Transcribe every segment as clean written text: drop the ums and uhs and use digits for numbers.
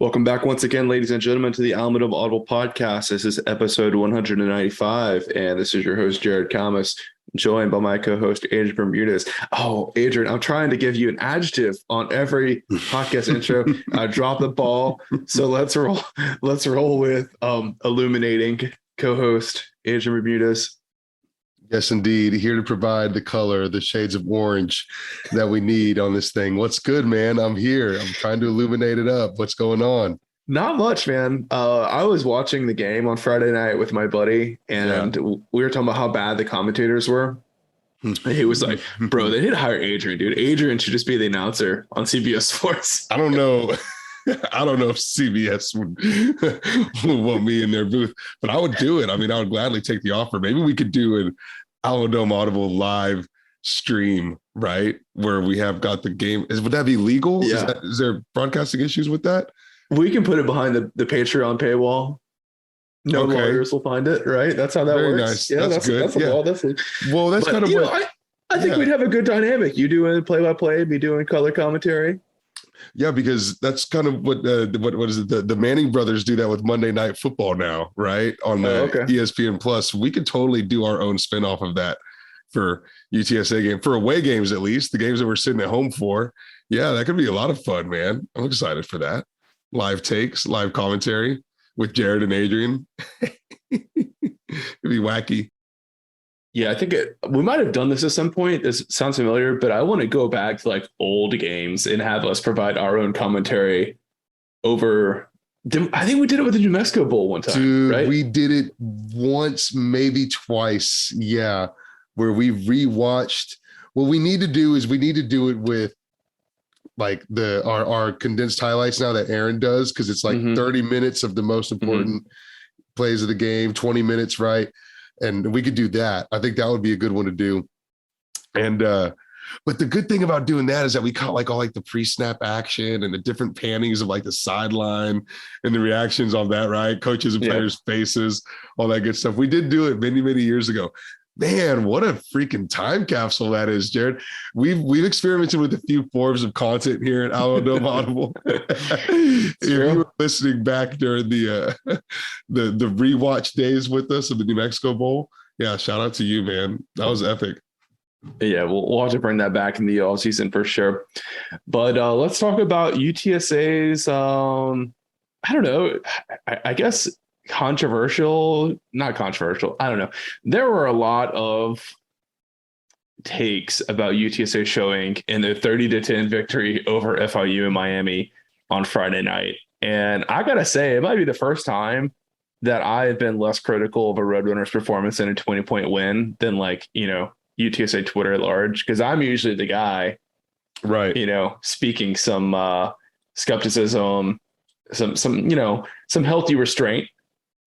Welcome back once again, ladies and gentlemen, to the Alamodome Audible Podcast. This is episode 195, and this is your host, Jared Kalmus, joined by my co-host, Adrian Bermudez. Oh, Adrian, I'm trying to give you an adjective on every podcast intro. I dropped the ball, so let's roll. Let's roll with illuminating co-host, Adrian Bermudez. Yes, indeed. Here to provide the color, the shades of orange that we need on this thing. What's good, man? I'm here. I'm trying to illuminate it up. What's going on? Not much, man. I was watching the game on Friday night with my buddy, and we were talking about how bad the commentators were. He was like, bro, they need to hire Adrian, dude. Adrian should just be the announcer on CBS Sports. I don't know. I don't know if CBS would want me in their booth, but I would do it. I mean, I would gladly take the offer. Maybe we could do an Alamodome Audible live stream, right? Where we have got the game. Would that be legal? Yeah. Is there broadcasting issues with that? We can put it behind the Patreon paywall. No lawyers will find it, right? That's how that works. Nice. Yeah, that's good. That's a law. That's kind of what I think we'd have a good dynamic. You doing play-by-play, me doing color commentary. Yeah, because that's kind of what is it? The Manning brothers do that with Monday Night Football now, right? On the ESPN Plus. We could totally do our own spinoff of that for UTSA game, for away games at least, the games that we're sitting at home for. Yeah, that could be a lot of fun, man. I'm excited for that. Live takes, live commentary with Jared and Adrian. It'd be wacky. Yeah, I think we might have done this at some point. This sounds familiar, but I want to go back to like old games and have us provide our own commentary over. I think we did it with the New Mexico Bowl one time. Dude, right? We did it once, maybe twice. Yeah, where we rewatched. What we need to do is we need to do it with like our condensed highlights now that Aaron does, because it's like 30 minutes of the most important plays of the game, 20 minutes, right? And we could do that. I think that would be a good one to do. And but the good thing about doing that is that we caught like all like the pre-snap action and the different pannings of like the sideline and the reactions on that, right? Coaches and players' faces, all that good stuff. We did do it many, many years ago. Man, what a freaking time capsule that is, Jared. We've experimented with a few forms of content here at Alamodome Audible. If you were listening back during the rewatch days with us of the New Mexico Bowl, yeah, shout out to you, man. That was epic. Yeah, we'll have to bring that back in the off season for sure. But let's talk about UTSA's. I don't know. I guess. Not controversial. I don't know. There were a lot of takes about UTSA showing in their 30-10 victory over FIU in Miami on Friday night. And I got to say, it might be the first time that I have been less critical of a Roadrunners performance in a 20-point win than UTSA Twitter at large. Because I'm usually the guy, right? Speaking some skepticism, some healthy restraint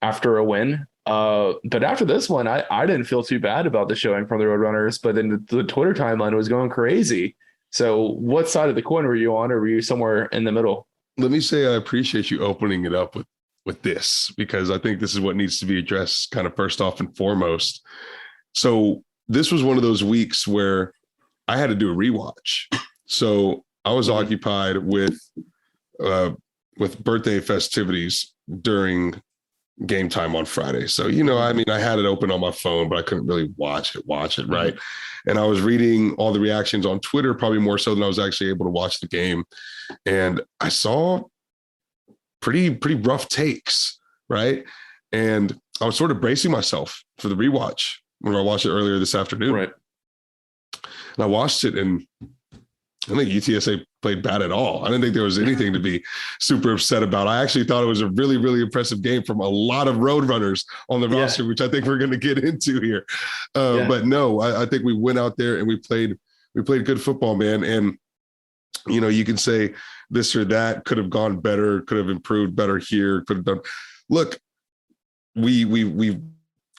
after a win. But after this one, I didn't feel too bad about the showing from the Roadrunners, but then the Twitter timeline was going crazy. So what side of the coin were you on, or were you somewhere in the middle? Let me say I appreciate you opening it up with this, because I think this is what needs to be addressed kind of first off and foremost. So this was one of those weeks where I had to do a rewatch. So I was occupied with birthday festivities during game time on Friday. So, I had it open on my phone, but I couldn't really watch it, right? And I was reading all the reactions on Twitter, probably more so than I was actually able to watch the game. And I saw pretty rough takes, right? And I was sort of bracing myself for the rewatch when I watched it earlier this afternoon. Right. And I watched it, and I think UTSA played bad at all. I didn't think there was anything to be super upset about. I actually thought it was a really, really impressive game from a lot of Roadrunners on the roster, which I think we're going to get into here. But no, I think we went out there and we played good football, man. And, you can say this or that, could have gone better, could have improved better here, could have done. Look, we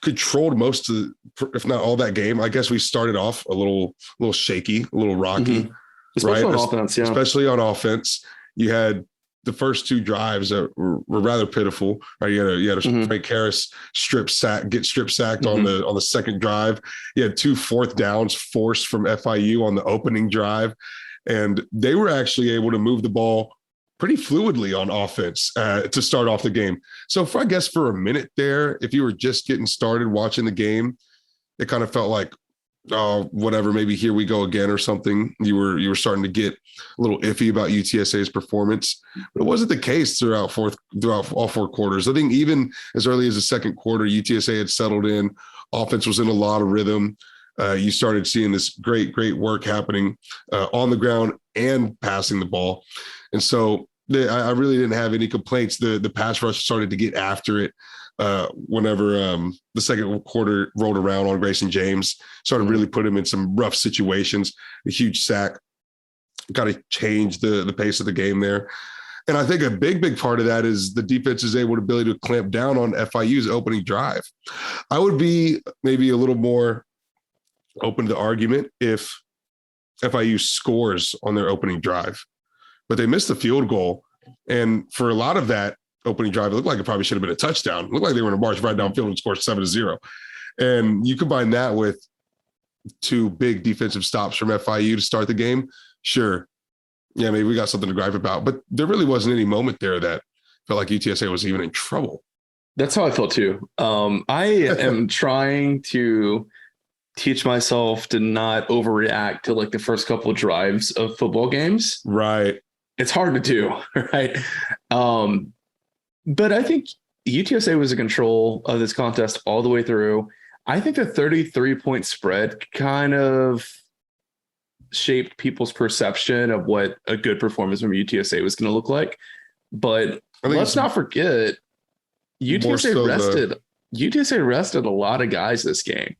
controlled most of, if not all, that game. I guess we started off a little shaky, a little rocky. Especially on offense, yeah. Especially on offense. You had the first two drives that were rather pitiful. Right? You had a Frank Harris strip sacked on the second drive. You had 2 4th downs forced from FIU on the opening drive. And they were actually able to move the ball pretty fluidly on offense to start off the game. So I guess for a minute there, if you were just getting started watching the game, it kind of felt like, oh, whatever, maybe here we go again or something. You were starting to get a little iffy about UTSA's performance, but it wasn't the case throughout all 4 quarters. I think even as early as the second quarter, UTSA had settled in. Offense was in a lot of rhythm. You started seeing this great work happening on the ground and passing the ball. And so I really didn't have any complaints. The pass rush started to get after it whenever the second quarter rolled around on Grayson James, started really put him in some rough situations, a huge sack, got to change the pace of the game there. And I think a big part of that is the defense's ability to clamp down on FIU's opening drive. I would be maybe a little more open to the argument if FIU scores on their opening drive, but they missed the field goal. And for a lot of that opening drive, it looked like it probably should have been a touchdown. It looked like they were going to march right downfield and score 7-0. And you combine that with 2 big defensive stops from FIU to start the game. Sure. Yeah, maybe we got something to gripe about, but there really wasn't any moment there that felt like UTSA was even in trouble. That's how I felt too. I am trying to teach myself to not overreact to like the first couple of drives of football games. Right. It's hard to do, right? But I think UTSA was in control of this contest all the way through. I think the 33-point spread kind of shaped people's perception of what a good performance from UTSA was going to look like. But let's not forget, UTSA rested a lot of guys this game.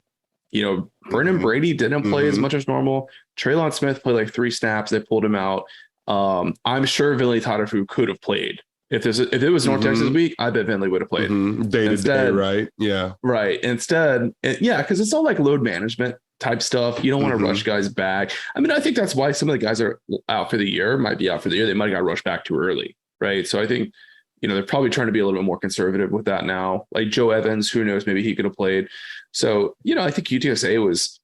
You know, Brennan Brady didn't play as much as normal. Traylon Smith played like 3 snaps. They pulled him out. I'm sure Vinley Tatafu could have played. If it was North Texas week, I bet Vinley would have played. Day to day, right? Yeah. Right. Instead, because it's all like load management type stuff. You don't want to rush guys back. I mean, I think that's why some of the guys are out for the year, might be out for the year. They might have got rushed back too early. Right. So I think, they're probably trying to be a little bit more conservative with that now. Like Joe Evans, who knows, maybe he could have played. So, I think UTSA was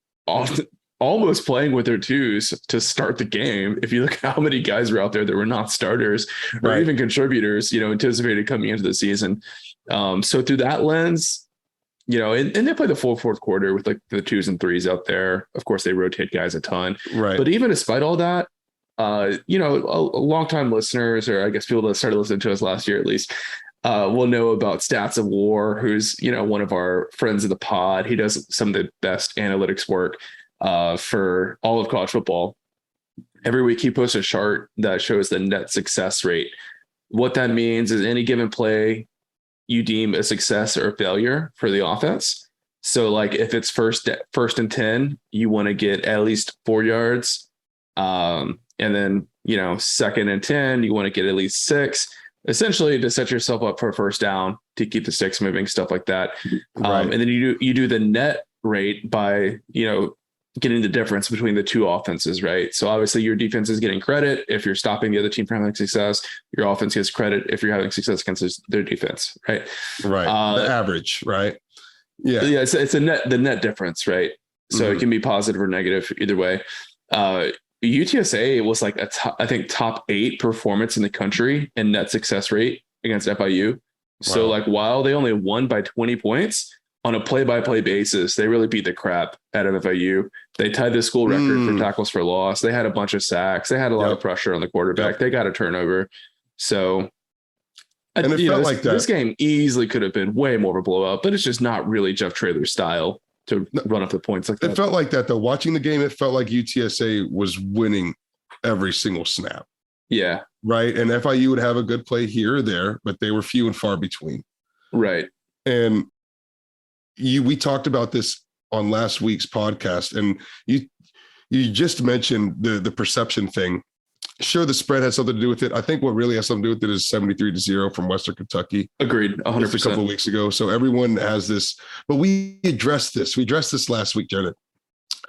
almost playing with their 2s to start the game. If you look at how many guys were out there that were not starters or even contributors, anticipated coming into the season. So through that lens, and they play the full fourth quarter with like the 2s and 3s out there. Of course, they rotate guys a ton. Right. But even despite all that, a longtime listeners, or I guess people that started listening to us last year at least, will know about Stats of War, who's, one of our friends of the pod. He does some of the best analytics work for all of college football. Every week he posts a chart that shows the net success rate. What that means is any given play you deem a success or a failure for the offense. So like if it's first and 10, you want to get at least 4 yards. And then, second and 10, you want to get at least 6, essentially to set yourself up for a first down, to keep the sticks moving, stuff like that. And then you do the net rate by, getting the difference between the 2 offenses, right? So obviously your defense is getting credit if you're stopping the other team from having success. Your offense gets credit if you're having success against their defense, right? Right. The average, right? Yeah. Yeah. It's the net difference, right? So it can be positive or negative either way. UTSA was like I think top 8 performance in the country in net success rate against FIU. So like while they only won by 20 points on a play-by-play basis, they really beat the crap out of FIU. They tied the school record for tackles for loss. They had a bunch of sacks. They had a lot of pressure on the quarterback. They got a turnover. So and it felt like this game easily could have been way more of a blowout, but it's just not really Jeff Traylor's style to run up the points like that. It felt like that though. Watching the game, it felt like UTSA was winning every single snap. Yeah. Right. And FIU would have a good play here or there, but they were few and far between. Right. And we talked about this on last week's podcast, and you just mentioned the perception thing. Sure, the spread has something to do with it. I think what really has something to do with it is 73-0 from Western Kentucky. Agreed, 100%. A couple of weeks ago. So everyone has this, but we addressed this. We addressed this last week, Jared.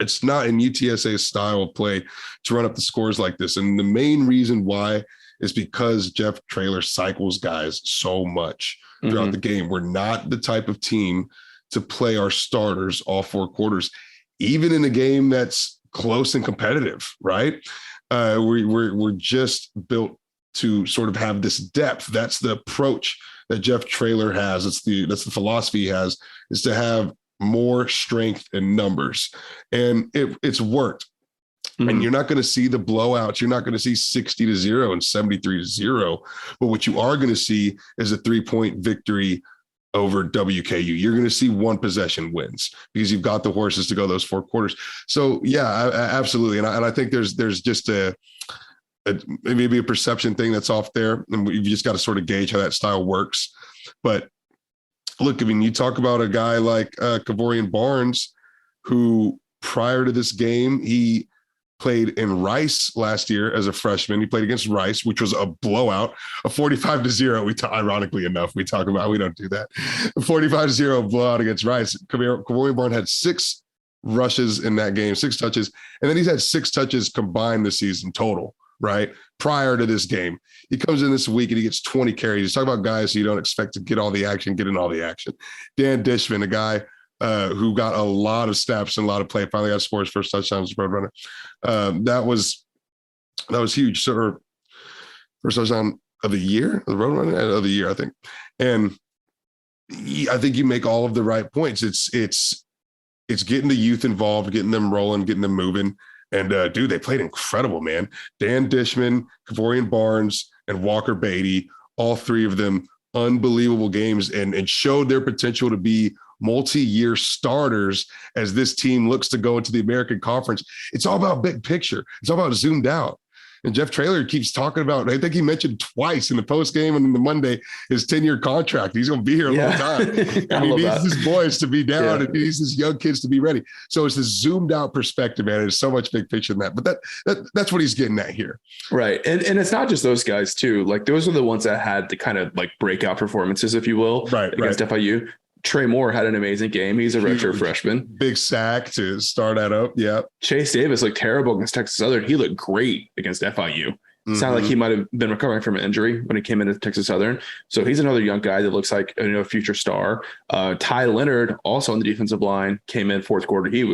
It's not in UTSA's style of play to run up the scores like this. And the main reason why is because Jeff Traylor cycles guys so much throughout the game. We're not the type of team to play our starters all 4 quarters, even in a game that's close and competitive, right? We're just built to sort of have this depth. That's the approach that Jeff Traylor has. That's the philosophy he has, is to have more strength in numbers. And it's worked. Mm-hmm. And you're not going to see the blowouts. You're not going to see 60-0 and 73-0. But what you are going to see is a 3-point victory over WKU. You're going to see one possession wins because you've got the horses to go those 4 quarters. So yeah, absolutely. And I think there's just maybe a perception thing that's off there, and you've just got to sort of gauge how that style works. But look, I mean, you talk about a guy like Kevorian Barnes, who prior to this game, he played in Rice last year as a freshman. He played against Rice, which was a blowout, a 45-0. Ironically enough, we don't do that. A 45-0 blowout against Rice. Kevorian Barnes had 6 rushes in that game, 6 touches, and then he's had 6 touches combined this season total, right? Prior to this game, he comes in this week and he gets 20 carries. He's talking about guys who you don't expect to get in all the action. Dan Dishman, a guy who got a lot of snaps and a lot of play, finally got to score his first touchdown as a Roadrunner. That was huge. So, first touchdown of the year, the Roadrunner of the year, I think. And I think you make all of the right points. It's getting the youth involved, getting them rolling, getting them moving. And dude, they played incredible, man. Dan Dishman, Kevorian Barnes, and Walker Baty, all 3 of them, unbelievable games, and showed their potential to be multi-year starters as this team looks to go into the American Conference. It's all about big picture. It's all about zoomed out. And Jeff Traylor keeps talking about, I think he mentioned twice in the post game and in the Monday, his 10-year contract. He's going to be here a long time. And he needs his boys to be down, and he needs his young kids to be ready. So it's this zoomed out perspective, man. There's so much big picture in that. But that's what he's getting at here. Right. And it's not just those guys too. Like those are the ones that had the kind of like breakout performances, if you will, against FIU. Trey Moore had an amazing game. He's a redshirt freshman. Big sack to start that up. Yeah. Chase Davis looked terrible against Texas Southern. He looked great against FIU. Sounded like he might have been recovering from an injury when he came into Texas Southern. So he's another young guy that looks like a future star. Ty Leonard, also on the defensive line, came in 4th quarter. He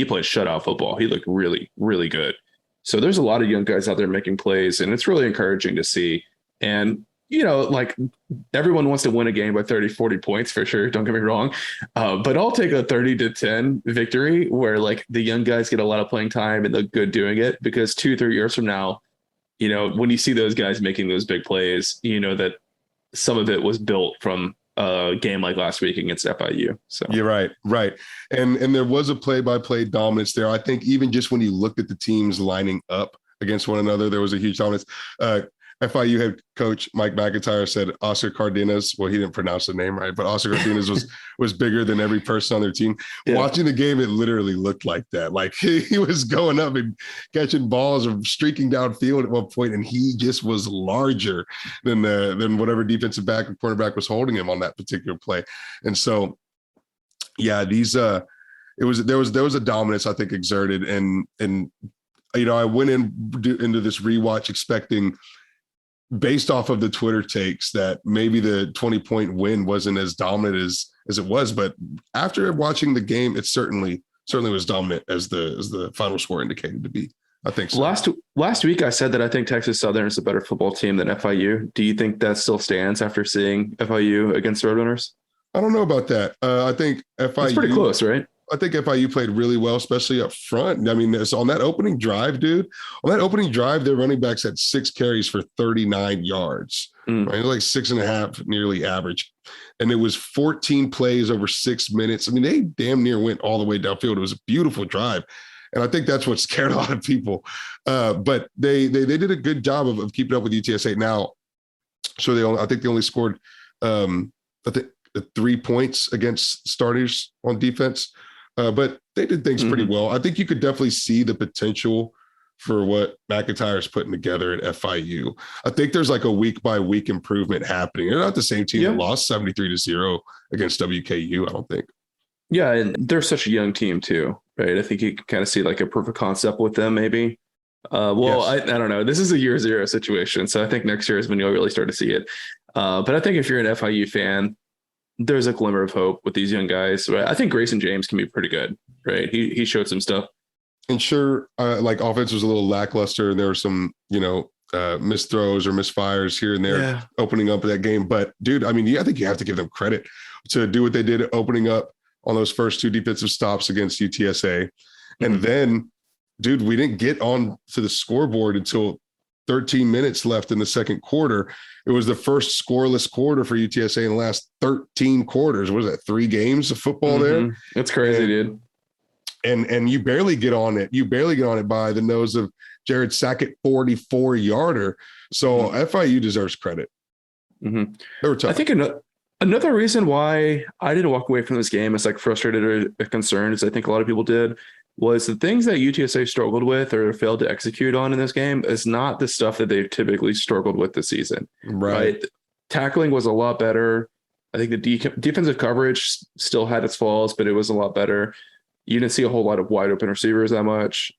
played shutout football. He looked really, really good. So there's a lot of young guys out there making plays, and it's really encouraging to see. And like everyone wants to win a game by 30, 40 points for sure. Don't get me wrong. But I'll take a 30-10 victory where like the young guys get a lot of playing time and look good doing it, because 2-3 years from now, when you see those guys making those big plays, that some of it was built from a game like last week against FIU. So you're right. And there was a play-by-play dominance there. I think even just when you looked at the teams lining up against one another, there was a huge dominance. FIU head coach Mike McIntyre said Oscar Cardenas. Well, he didn't pronounce the name right, but Oscar Cardenas was bigger than every person on their team. Yeah. Watching the game, it literally looked like that. Like he was going up and catching balls or streaking downfield at one point, and he just was larger than whatever defensive back or cornerback was holding him on that particular play. And so, yeah, there was a dominance I think exerted, and I went into this rewatch expecting, based off of the Twitter takes, that maybe the 20-point win wasn't as dominant as it was. But after watching the game, it certainly was dominant as the final score indicated to be. I think so. Last week, I said that I think Texas Southern is a better football team than FIU. Do you think that still stands after seeing FIU against Roadrunners? I don't know about that. I think FIU. It's pretty close, right? I think FIU played really well, especially up front. I mean, on that opening drive, dude, their running backs had 6 carries for 39 yards, right? Like 6.5, nearly average. And it was 14 plays over 6 minutes. I mean, they damn near went all the way downfield. It was a beautiful drive. And I think that's what scared a lot of people. But they did a good job of keeping up with UTSA. Now, so I think they only scored, 3 points against starters on defense. But they did things pretty well. I think you could definitely see the potential for what McIntyre's putting together at FIU. I think there's like a week by week improvement happening. They're not the same team that lost 73-0 against WKU, I don't think. Yeah, and they're such a young team too, right? I think you can kind of see like a proof of concept with them maybe. Yes. I don't know. This is a year 0 situation. So I think next year is when you'll really start to see it. But I think if you're an FIU fan, there's a glimmer of hope with these young guys. Right? I think Grayson James can be pretty good, right? He showed some stuff. And sure, like offense was a little lackluster, and there were some, missed throws or misfires here and there opening up that game. But dude, I mean, I think you have to give them credit to do what they did opening up on those first 2 defensive stops against UTSA. And then, dude, we didn't get on to the scoreboard until 13 minutes left in the second quarter. It was the first scoreless quarter for UTSA in the last 13 quarters. What was that, 3 games of football there? It's crazy, dude. And you barely get on it. You barely get on it by the nose of Jared Sackett 44-yarder. So FIU deserves credit. They were tough. I think another reason why I didn't walk away from this game as like frustrated or concerned, as I think a lot of people did, was the things that UTSA struggled with or failed to execute on in this game is not the stuff that they've typically struggled with this season. Right? Tackling was a lot better. I think the defensive coverage still had its flaws, but it was a lot better. You didn't see a whole lot of wide open receivers that much.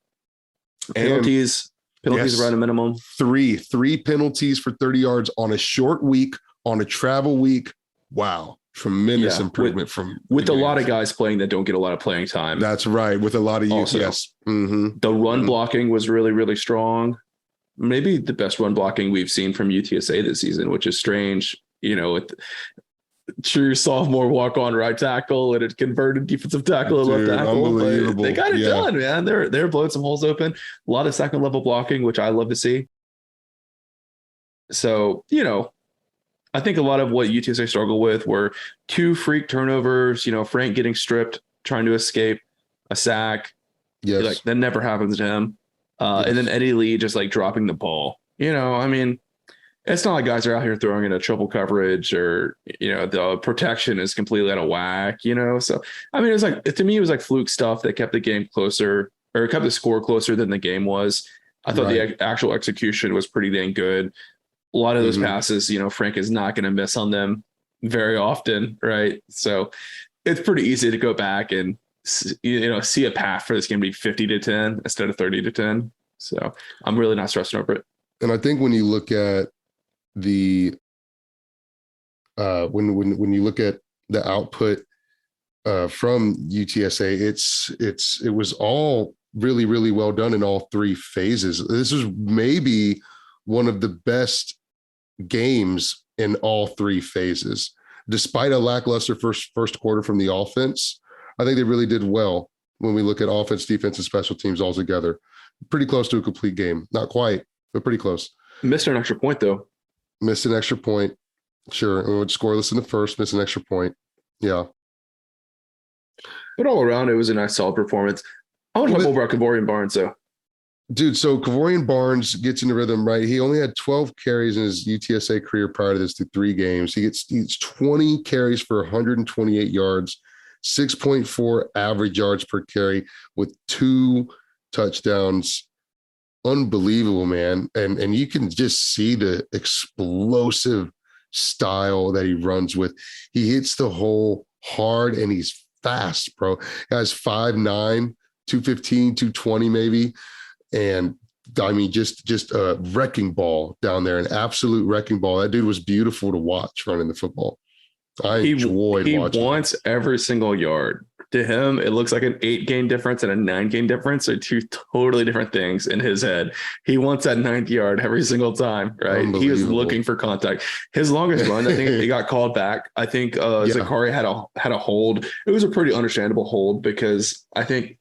Penalties around a minimum. Three penalties for 30 yards on a short week, on a travel week. Wow. Tremendous improvement with a lot of guys playing that don't get a lot of playing time. That's right. With a lot of youth. Yes. The run blocking was really, really strong. Maybe the best run blocking we've seen from UTSA this season, which is strange. You know, with true sophomore walk-on right tackle and a converted defensive tackle and left tackle. Unbelievable. They got it done, man. They're blowing some holes open. A lot of second level blocking, which I love to see. So, you know, I think a lot of what UTSA struggled with were 2 freak turnovers, you know, Frank getting stripped, trying to escape a sack. Yes. Like that never happens to him. And then Eddie Lee just like dropping the ball. You know, I mean, it's not like guys are out here throwing in a triple coverage or, you know, the protection is completely out of whack, you know? So, I mean, it was like, to me, it was like fluke stuff that kept the game closer or kept the score closer than the game was. I thought the actual execution was pretty dang good. A lot of those passes, you know, Frank is not going to miss on them very often, right? So it's pretty easy to go back and, you know, see a path for this game to be 50-10 instead of 30-10. So I'm really not stressing over it. And I think when you look at the when you look at the output from UTSA, it was all really, really well done in all 3 phases. This is maybe one of the best games in all 3 phases, despite a lackluster first quarter from the offense. I think they really did well when we look at offense, defense, and special teams all together. Pretty close to a complete game. Not quite, but pretty close. Missed an extra point, though. Missed an extra point. Sure. We went scoreless in the first, missed an extra point. Yeah. But all around, it was a nice, solid performance. I want to talk over about Kevorian Barnes, though. Dude, so Kevorian Barnes gets into rhythm, right? He only had 12 carries in his UTSA career prior to this through 3 games. He gets 20 carries for 128 yards, 6.4 average yards per carry with 2 touchdowns. Unbelievable, man. And you can just see the explosive style that he runs with. He hits the hole hard and he's fast, bro. Guy's 5'9", 215, 220 maybe. And I mean, just a wrecking ball down there, an absolute wrecking ball. That dude was beautiful to watch running the football. I enjoyed watching. He wants every single yard. To him, it looks like an 8-gain difference and a 9-gain difference are 2 totally different things in his head. He wants that 9th yard every single time, right? He was looking for contact. His longest run, I think he got called back. I think Zakari had a hold. It was a pretty understandable hold because I think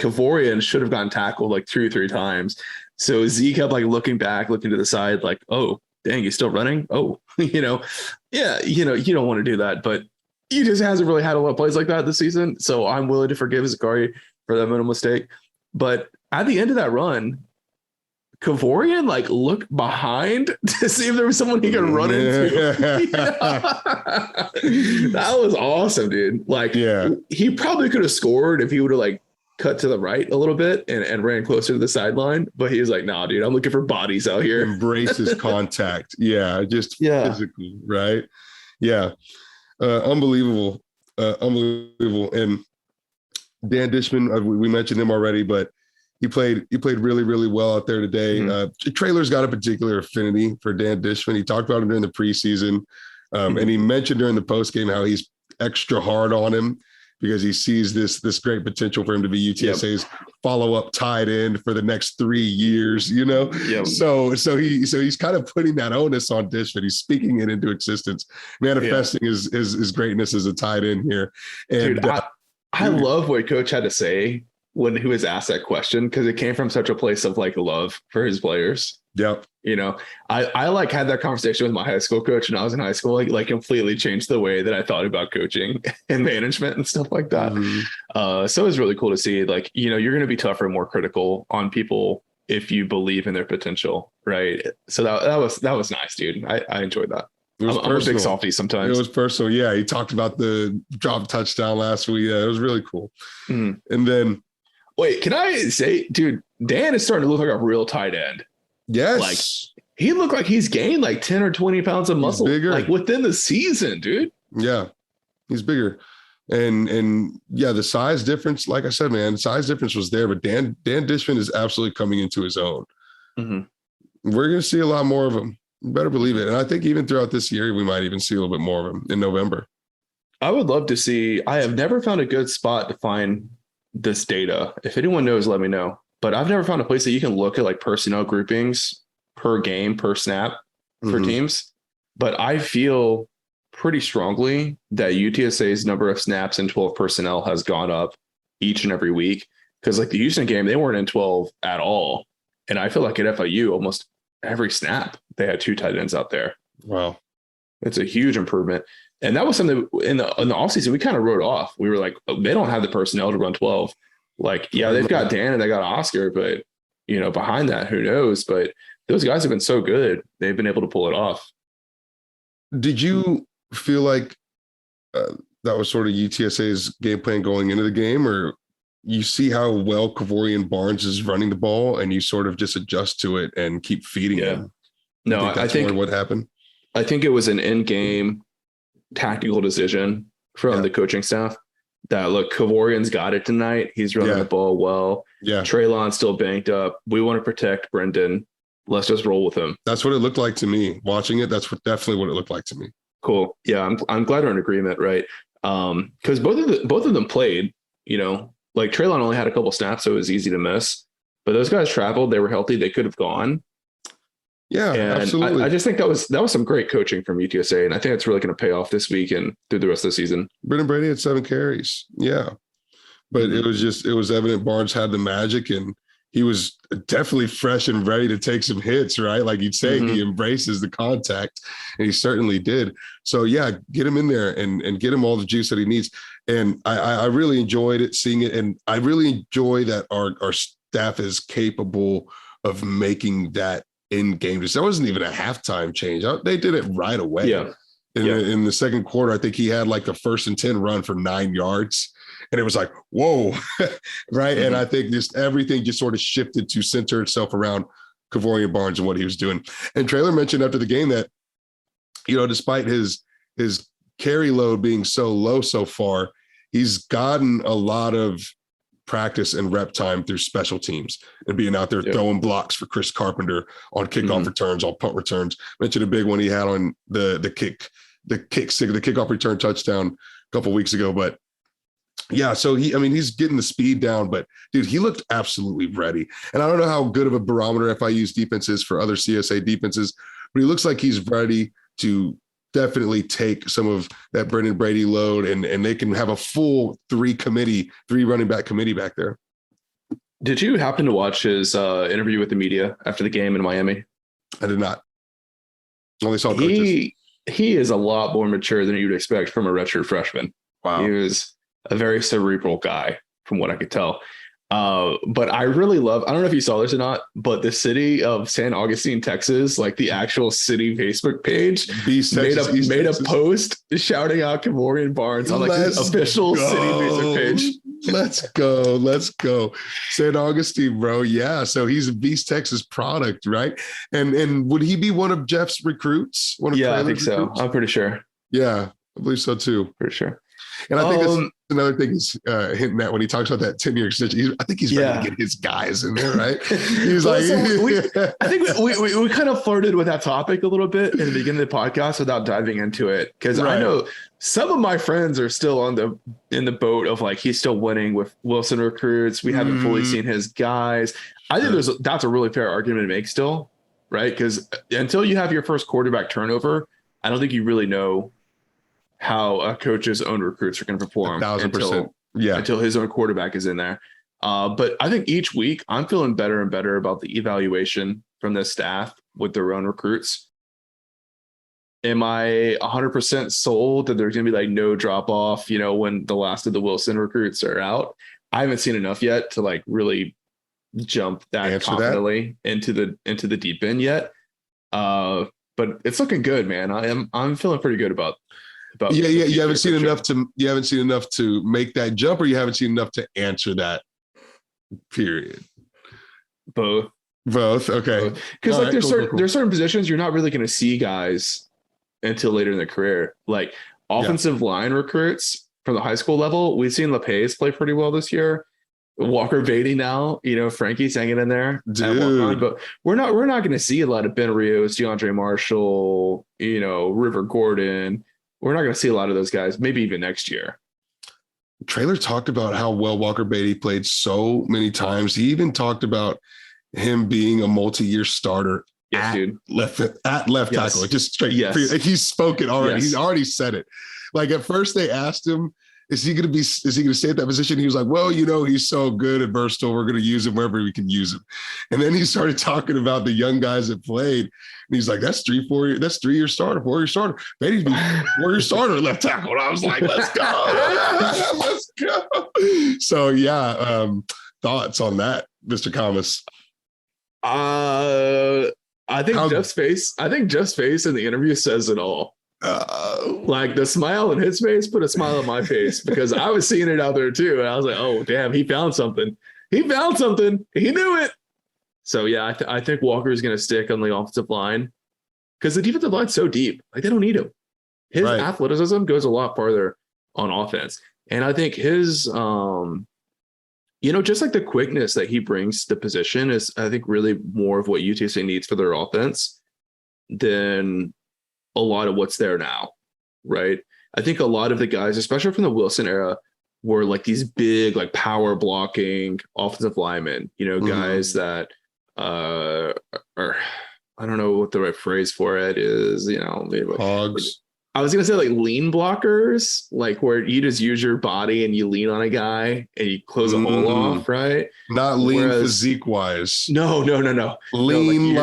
Kevorian should have gotten tackled like 2 or 3 times. So Z kept like looking back, looking to the side, like, oh, dang, he's still running. Oh, you know, you don't want to do that, but he just hasn't really had a lot of plays like that this season. So I'm willing to forgive Zakari for that minimal mistake. But at the end of that run, Kevorian like looked behind to see if there was someone he could run into. That was awesome, dude. Like, he probably could have scored if he would have like cut to the right a little bit and ran closer to the sideline. But he was like, nah, dude, I'm looking for bodies out here. Embraces contact. Physically, right? Yeah. Unbelievable. Unbelievable. And Dan Dishman, we mentioned him already, but he played really, really well out there today. Traylor's got a particular affinity for Dan Dishman. He talked about him during the preseason. And he mentioned during the postgame how he's extra hard on him. because he sees this great potential for him to be UTSA's follow-up tight end for the next 3 years, you know? Yep. So he's kind of putting that onus on Dishman. He's speaking it into existence, manifesting his greatness as a tight end here. And dude, I love what Coach had to say when he was asked that question, because it came from such a place of like love for his players. Yep. You know, I like had that conversation with my high school coach when I was in high school, like completely changed the way that I thought about coaching and management and stuff like that. Mm-hmm. So it was really cool to see, like, you know, you're going to be tougher and more critical on people if you believe in their potential. Right. So that was nice, dude. I enjoyed that. I'm a big softie sometimes. It was personal. Yeah. He talked about the drop touchdown last week. Yeah, it was really cool. Mm. And then, wait, can I say, dude, Dan is starting to look like a real tight end. Yes. Like he looked like he's gained like 10 or 20 pounds of muscle like within the season, dude. Yeah. He's bigger. And yeah, the size difference, like I said, man, size difference was there, but Dan Dishman is absolutely coming into his own. Mm-hmm. We're going to see a lot more of him. You better believe it. And I think even throughout this year, we might even see a little bit more of him in November. I would love to see. I have never found a good spot to find this data. If anyone knows, let me know. But I've never found a place that you can look at like personnel groupings per game, per snap for teams. But I feel pretty strongly that UTSA's number of snaps in 12 personnel has gone up each and every week. Because like the Houston game, they weren't in 12 at all. And I feel like at FIU, almost every snap, they had 2 tight ends out there. Wow. It's a huge improvement. And that was something in the offseason we kind of wrote off. We were like, oh, they don't have the personnel to run 12. Like, yeah, they've got Dan and they got Oscar, but, you know, behind that, who knows? But those guys have been so good. They've been able to pull it off. Did you feel like that was sort of UTSA's game plan going into the game, or you see how well Kevorian Barnes is running the ball and you sort of just adjust to it and keep feeding him? No, I think what happened. I think it was an in-game tactical decision from the coaching staff. That look, Kevorian's got it tonight. He's running the ball well. Yeah. Traylon's still banked up. We want to protect Brendan. Let's just roll with him. That's what it looked like to me. Watching it, that's definitely what it looked like to me. Cool. Yeah, I'm glad we're in agreement, right? Because both of them played, you know, like Traylon only had a couple snaps, so it was easy to miss. But those guys traveled. They were healthy. They could have gone. Yeah, and absolutely. I just think that was some great coaching from UTSA, and I think it's really going to pay off this week and through the rest of the season. Brendan Brady had 7 carries. Yeah. But it was evident Barnes had the magic, and he was definitely fresh and ready to take some hits, right? Like you'd say, he embraces the contact, and he certainly did. So yeah, get him in there and get him all the juice that he needs. And I really enjoyed it, seeing it. And I really enjoy that our staff is capable of making that in-game. That wasn't even a halftime change. They did it right away. Yeah. In the second quarter, I think he had like a 1st and 10 run for 9 yards. And it was like, whoa, right? And I think just everything just sort of shifted to center itself around Kevorian Barnes and what he was doing. And Traylor mentioned after the game that, you know, despite his carry load being so low so far, he's gotten a lot of practice and rep time through special teams and being out there throwing blocks for Chris Carpenter on kickoff returns, on punt returns. Mentioned a big one he had on the kickoff return touchdown a couple of weeks ago. But yeah, so he's getting the speed down, but dude, he looked absolutely ready. And I don't know how good of a barometer FIU's defense is for other CSA defenses, but he looks like he's ready to definitely take some of that Brendan Brady load, and they can have a full 3 running back committee back there. Did you happen to watch his interview with the media after the game in Miami? I did not. Only saw coaches. He is a lot more mature than you'd expect from a redshirt freshman. Wow. He was a very cerebral guy from what I could tell. But I really love, I don't know if you saw this or not, but the city of San Augustine, Texas, like the actual city Facebook page made a post shouting out Kevorian Barnes on like the official city Facebook page. Let's go. San Augustine, bro. Yeah. So he's a Beast Texas product, right? And would he be one of Jeff's recruits? I think so. I'm pretty sure. Yeah, I believe so too. Pretty sure. And I think that's another thing he's hinting at when he talks about that 10-year extension. I think he's ready to get his guys in there, right? He's I think we kind of flirted with that topic a little bit in the beginning of the podcast without diving into it, because I know some of my friends are still in the boat of like he's still winning with Wilson recruits. We haven't fully seen his guys. I think that's a really fair argument to make still, right? Because until you have your first quarterback turnover, I don't think you really know how a coach's own recruits are going to perform 1,000%. Until his own quarterback is in there. But I think each week I'm feeling better and better about the evaluation from the staff with their own recruits. Am I 100% sold that there's going to be like no drop off, when the last of the Wilson recruits are out? I haven't seen enough yet to like really jump that confidently into the deep end yet. But it's looking good, man. I'm feeling pretty good about. You haven't seen enough to make that jump, or you haven't seen enough to answer that period. Both. Okay. Because like there's certain positions you're not really going to see guys until later in their career. Like offensive line recruits from the high school level, we've seen LePace play pretty well this year. Walker Baty now, Frankie's hanging in there. Dude. But we're not going to see a lot of Ben Rios, DeAndre Marshall, River Gordon. We're not going to see a lot of those guys, maybe even next year. Traylor talked about how well Walker Baty played so many times. He even talked about him being a multi-year starter at left tackle. Just straight. Yes. He's spoken already. Yes. He's already said it. Like at first they asked him, is he going to stay at that position? He was like, well, he's so good and versatile. We're going to use him wherever we can use him. And then he started talking about the young guys that played. And he's like, that's 3-4-year starter, 4-year starter. Baty's 4-year starter at left tackle. And I was like, let's go. Let's go. So thoughts on that, Mr. Thomas? I think Jeff's face in the interview says it all. Like the smile on his face put a smile on my face, because I was seeing it out there too. And I was like, oh, damn, he found something. He knew it. So, yeah, I think Walker is going to stick on the offensive line, because the defensive line's so deep. Like, they don't need him. His athleticism goes a lot farther on offense. And I think his, just like the quickness that he brings to the position is, I think, really more of what UTSA needs for their offense than a lot of what's there now, right? I think a lot of the guys, especially from the Wilson era, were like these big, like power blocking offensive linemen, guys that are, I don't know what the right phrase for it is, maybe like hogs. I was going to say like lean blockers, like where you just use your body and you lean on a guy and you close a hole off, right? Not lean physique wise. No. Lean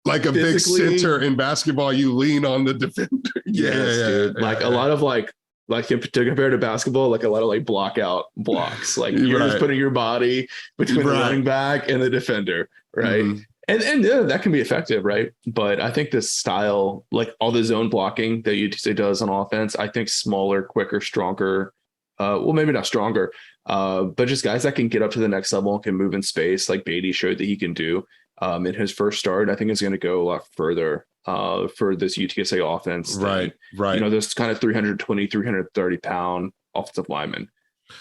like a big center in basketball, you lean on the defender. Dude. Like a lot of like to compare to basketball, like a lot of like blocks. Like you're just putting your body between the running back and the defender, right? Mm-hmm. And that can be effective, right? But I think this style, like all the zone blocking that UTSA does on offense, I think smaller, quicker, stronger. Well, maybe not stronger, but just guys that can get up to the next level and can move in space, like Baty showed that he can do. In his first start, I think is going to go a lot further for this UTSA offense. Right. This kind of 320, 330 pound offensive lineman.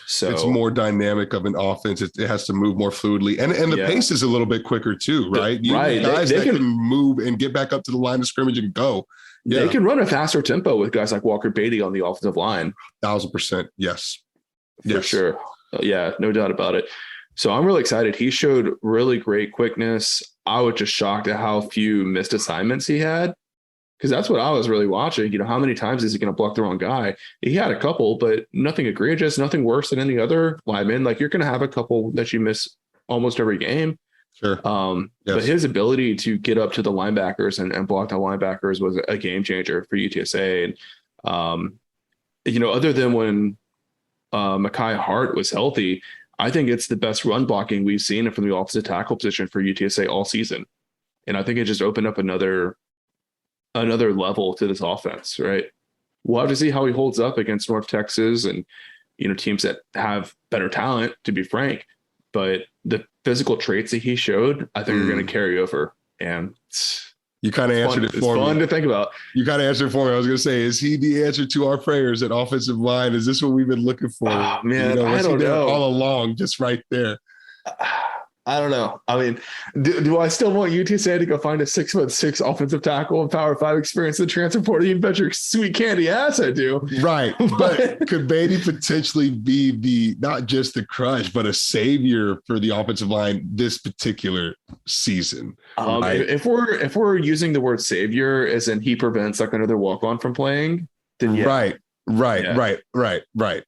So it's more dynamic of an offense. It has to move more fluidly. And the pace is a little bit quicker too, right? Guys they can move and get back up to the line of scrimmage and go. Yeah. They can run a faster tempo with guys like Walker Baty on the offensive line. 1,000%. Yes. For sure. Yeah, no doubt about it. So I'm really excited. He showed really great quickness. I was just shocked at how few missed assignments he had, because that's what I was really watching. How many times is he going to block the wrong guy? He had a couple, but nothing egregious, nothing worse than any other lineman. Like you're going to have a couple that you miss almost every game. Sure. But his ability to get up to the linebackers and block the linebackers was a game changer for UTSA. And, other than when Mekhi Hart was healthy, I think it's the best run blocking we've seen from the offensive tackle position for UTSA all season. And I think it just opened up another level to this offense, right? We'll have to see how he holds up against North Texas and, teams that have better talent, to be frank. But the physical traits that he showed, I think are going to carry over. And You kind of answered it for me. It's fun to think about. You kind of answered it for me. I was going to say, is he the answer to our prayers at offensive line? Is this what we've been looking for? Oh, man, I don't know. All know. along, just right there. I don't know. I mean, do I still want UTSA to go find a 6'6" offensive tackle and Power 5 experience in the transfer portal and bet your sweet candy ass I do. Right. But could Baty potentially be the not just the crush, but a savior for the offensive line this particular season? Right? If we're using the word savior as in he prevents like another walk-on from playing, then yeah. Right.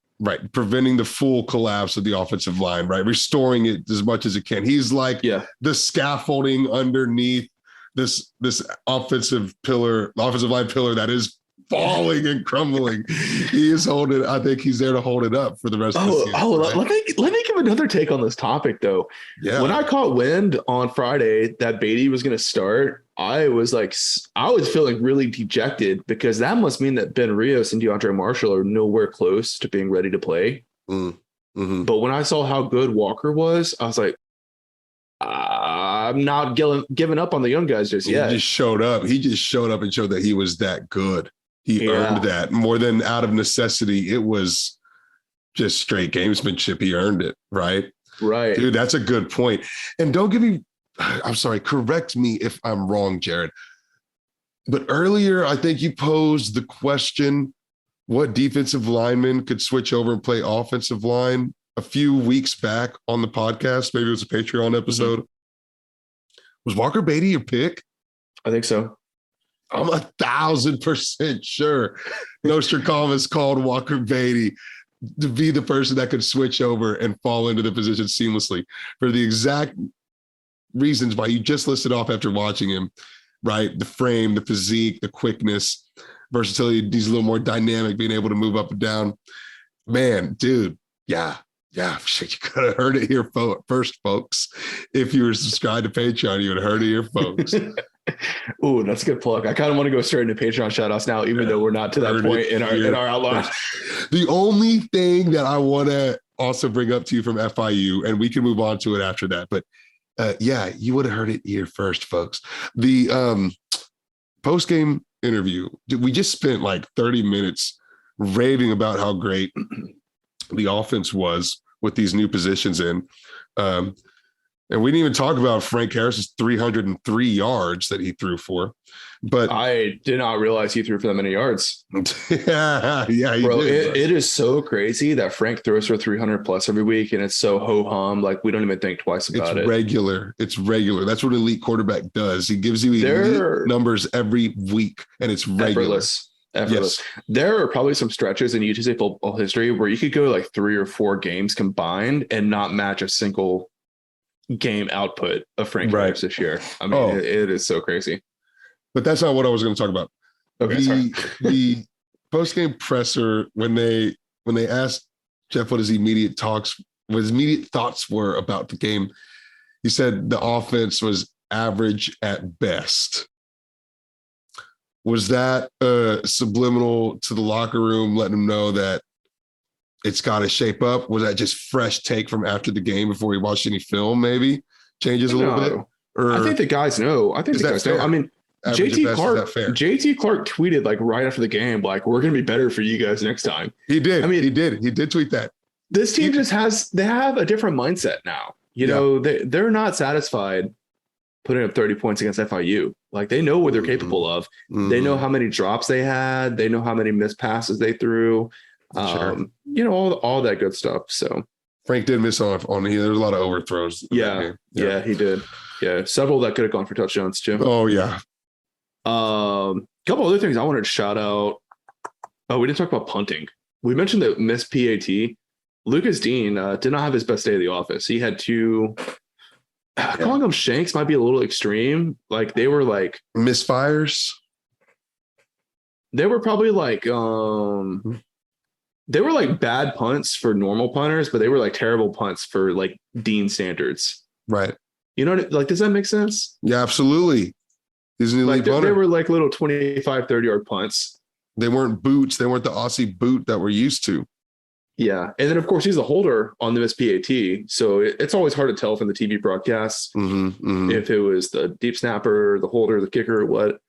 Preventing the full collapse of the offensive line, right? Restoring it as much as it can. He's like the scaffolding underneath this offensive line pillar that is falling and crumbling. He is holding. I think he's there to hold it up for the rest of the season. Right? Let me give another take on this topic though. Yeah. When I caught wind on Friday that Baty was going to start, I was feeling really dejected because that must mean that Ben Rios and DeAndre Marshall are nowhere close to being ready to play. Mm-hmm. But when I saw how good Walker was, I was like, I'm not giving up on the young guys just yet. He just showed up. He just showed up and showed that he was that good. He earned that more than out of necessity. It was just straight gamesmanship. He earned it. Right. Dude, that's a good point. And don't give me, I'm sorry, correct me if I'm wrong, Jared. But earlier, I think you posed the question, what defensive lineman could switch over and play offensive line a few weeks back on the podcast? Maybe it was a Patreon episode. Mm-hmm. Was Walker Baty your pick? I think so. I'm 1,000% sure Nostradamus called Walker Baty to be the person that could switch over and fall into the position seamlessly for the exact reasons why you just listed off after watching him, right? The frame, the physique, the quickness, versatility. He's a little more dynamic, being able to move up and down. Man, dude, yeah. You could have heard it here first, folks. If you were subscribed to Patreon, you would have heard it here, folks. Ooh, that's a good plug. I kind of want to go straight into Patreon shout-outs now, even though we're not to that point in our outline. The only thing that I want to also bring up to you from FIU, and we can move on to it after that, but you would have heard it here first, folks. The post-game interview, we just spent like 30 minutes raving about how great the offense was with these new positions in. And we didn't even talk about Frank Harris's 303 yards that he threw for. But I did not realize he threw for that many yards. yeah, bro, it is so crazy that Frank throws for 300 plus every week, and it's so ho-hum. Like, we don't even think twice about it. It's regular. That's what an elite quarterback does. He gives you elite numbers every week, and it's regular. Effortless. Yes. There are probably some stretches in UTSA football history where you could go like 3 or 4 games combined and not match a single game output of Frank Harris this year. I mean, it is so crazy. But that's not what I was going to talk about. Okay, the post-game presser, when they asked Jeff what his immediate thoughts were about the game, he said the offense was average at best. Was that subliminal to the locker room, letting them know that it's got to shape up? Was that just fresh take from after the game before he watched any film? Maybe changes a little bit. Or I think the guys know. I mean, JT Clark tweeted like right after the game, like, we're going to be better for you guys next time. He did. I mean, he did tweet that. This team they have a different mindset now. You know, they're not satisfied putting up 30 points against FIU. Like, they know what they're capable of. Mm-hmm. They know how many drops they had. They know how many missed passes they threw. You know, all that good stuff. So Frank did miss on here. There's a lot of overthrows. Yeah, he did. Yeah, several that could have gone for touchdowns too. Oh yeah. Couple other things I wanted to shout out. Oh, we didn't talk about punting. We mentioned the missed PAT. Lucas Dean did not have his best day of the office. He had 2. Calling them shanks might be a little extreme. Like, they were like misfires. They were probably like they were like bad punts for normal punters, but they were like terrible punts for like Dean standards. Right. You know, like, does that make sense? Yeah, absolutely. He's an elite punter. They were like little 25, 30-yard punts. They weren't boots. They weren't the Aussie boot that we're used to. Yeah. And then, of course, he's a holder on the PAT. So it's always hard to tell from the TV broadcasts if it was the deep snapper, the holder, the kicker, or what.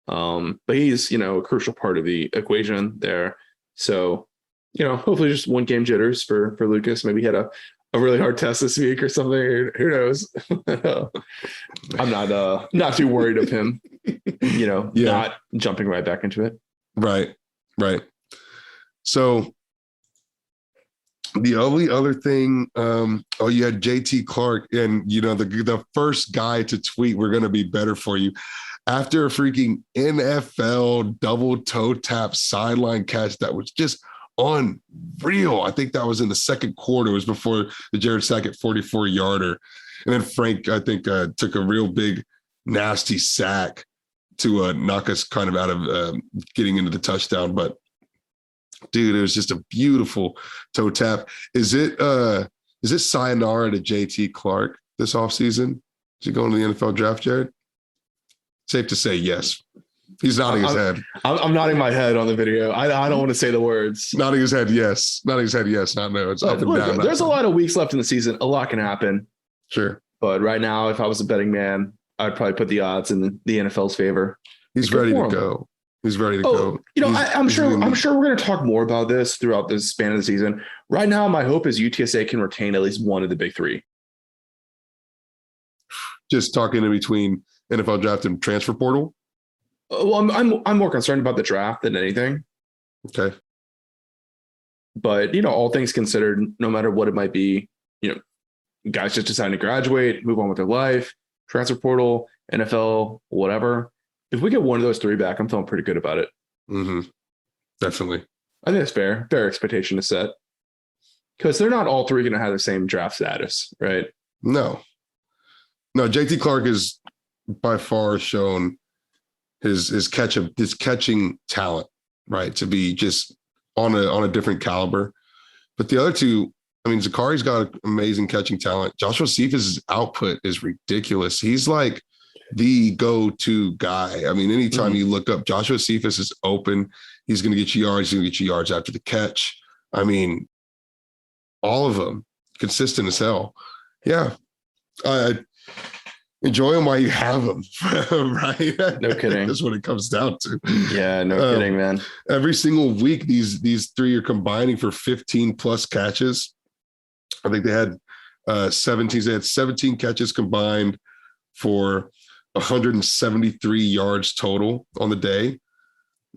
But he's, a crucial part of the equation there. So, hopefully just one game jitters for Lucas. Maybe he had a really hard test this week or something. Who knows? I'm not too worried of him, not jumping right back into it. Right. So the only other thing, you had JT Clark, and the first guy to tweet, "We're going to be better for you," after a freaking NFL double toe tap sideline catch that was just unreal. I think that was in the second quarter. It was before the Jared Sackett 44-yarder, and then Frank, I think, took a real big nasty sack to knock us kind of out of getting into the touchdown. But dude, it was just a beautiful toe tap. Is it sayonara to JT Clark this offseason? Is he going to the NFL draft, Jared? Safe to say yes. He's nodding his head. I'm nodding my head on the video. I don't want to say the words. Nodding his head, yes. Nodding his head, yes. Not no. It's up and down. There's a lot of weeks left in the season. A lot can happen. Sure. But right now, if I was a betting man, I'd probably put the odds in the NFL's favor. He's ready to go. He's ready to go. I'm sure we're going to talk more about this throughout the span of the season. Right now, my hope is UTSA can retain at least one of the big three. Just talking in between NFL draft and transfer portal. Well, I'm more concerned about the draft than anything. Okay. But all things considered, no matter what it might be, guys just deciding to graduate, move on with their life, transfer portal, NFL, whatever. If we get one of those three back, I'm feeling pretty good about it. Definitely. I think it's fair expectation to set, because they're not all three going to have the same draft status, right? No. JT Clark is by far shown his catching talent, right, to be just on a different caliber. But the other two, I mean, Zakari's got amazing catching talent. Joshua Cephas' output is ridiculous. He's like the go-to guy. I mean, anytime you look up, Joshua Cephas is open. He's going to get you yards. He's going to get you yards after the catch. I mean, all of them consistent as hell. Yeah. I enjoy them while you have them, right? No kidding. That's what it comes down to. Yeah, no kidding, man. Every single week, these three are combining for 15 plus catches. I think they had 17. They had 17 catches combined for 173 yards total on the day,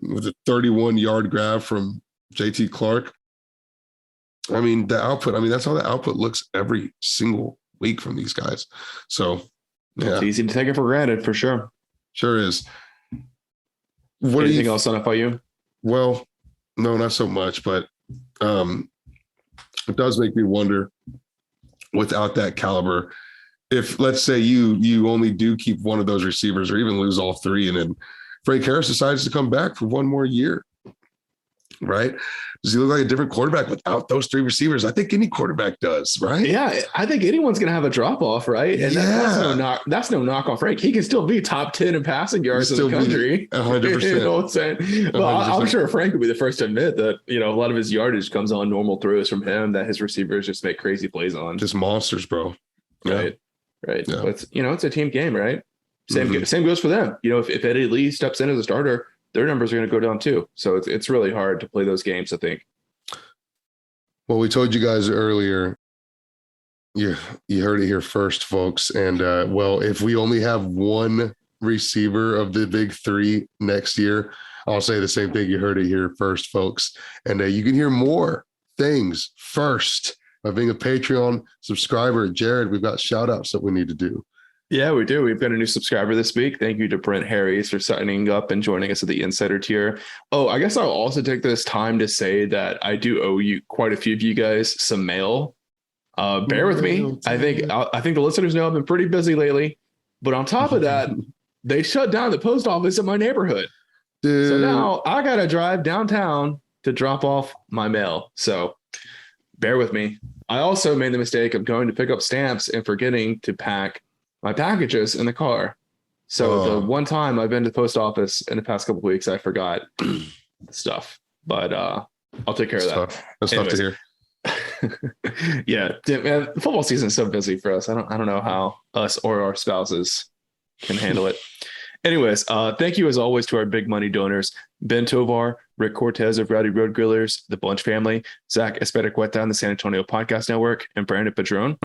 with a 31-yard grab from JT Clark. I mean, the output. I mean, that's how the output looks every single week from these guys. So. Yeah. It's easy to take it for granted, for sure. Sure is. Anything else on FIU? Well, no, not so much, but it does make me wonder, without that caliber, if, let's say, you only do keep one of those receivers or even lose all three, and then Frank Harris decides to come back for one more year, right? Does he look like a different quarterback without those three receivers? I think any quarterback does, right? Yeah, I think anyone's going to have a drop-off, right? And that's no knock on Frank. He can still be top 10 in passing yards in the country. 100%. You know what I'm saying? Well, I'm sure Frank would be the first to admit that, a lot of his yardage comes on normal throws from him that his receivers just make crazy plays on. Just monsters, bro. Right. Yeah. But it's a team game, right? Same goes for them. If Eddie Lee steps in as a starter, their numbers are going to go down too. So it's really hard to play those games, I think. Well, we told you guys earlier, you heard it here first, folks. And if we only have one receiver of the big three next year, I'll say the same thing. You heard it here first, folks. And you can hear more things first by being a Patreon subscriber. Jared, we've got shout outs that we need to do. Yeah, we do. We've got a new subscriber this week. Thank you to Brent Harris for signing up and joining us at the Insider tier. Oh, I guess I'll also take this time to say that I do owe you, quite a few of you guys, some mail. Bear with me. I think the listeners know I've been pretty busy lately. But on top of that, they shut down the post office in my neighborhood. Dude. So now I got to drive downtown to drop off my mail. So bear with me. I also made the mistake of going to pick up stamps and forgetting to pack my packages in the car. So the one time I've been to the post office in the past couple of weeks, I forgot stuff, but I'll take care of that. That's tough to hear. Yeah, man, football season is so busy for us. I don't know how us or our spouses can handle it. Anyways, thank you as always to our big money donors: Ben Tovar, Rick Cortez of Rowdy Road Grillers, the Bunch family, Zach Espericueta on the San Antonio Podcast Network, and Brandon Padron,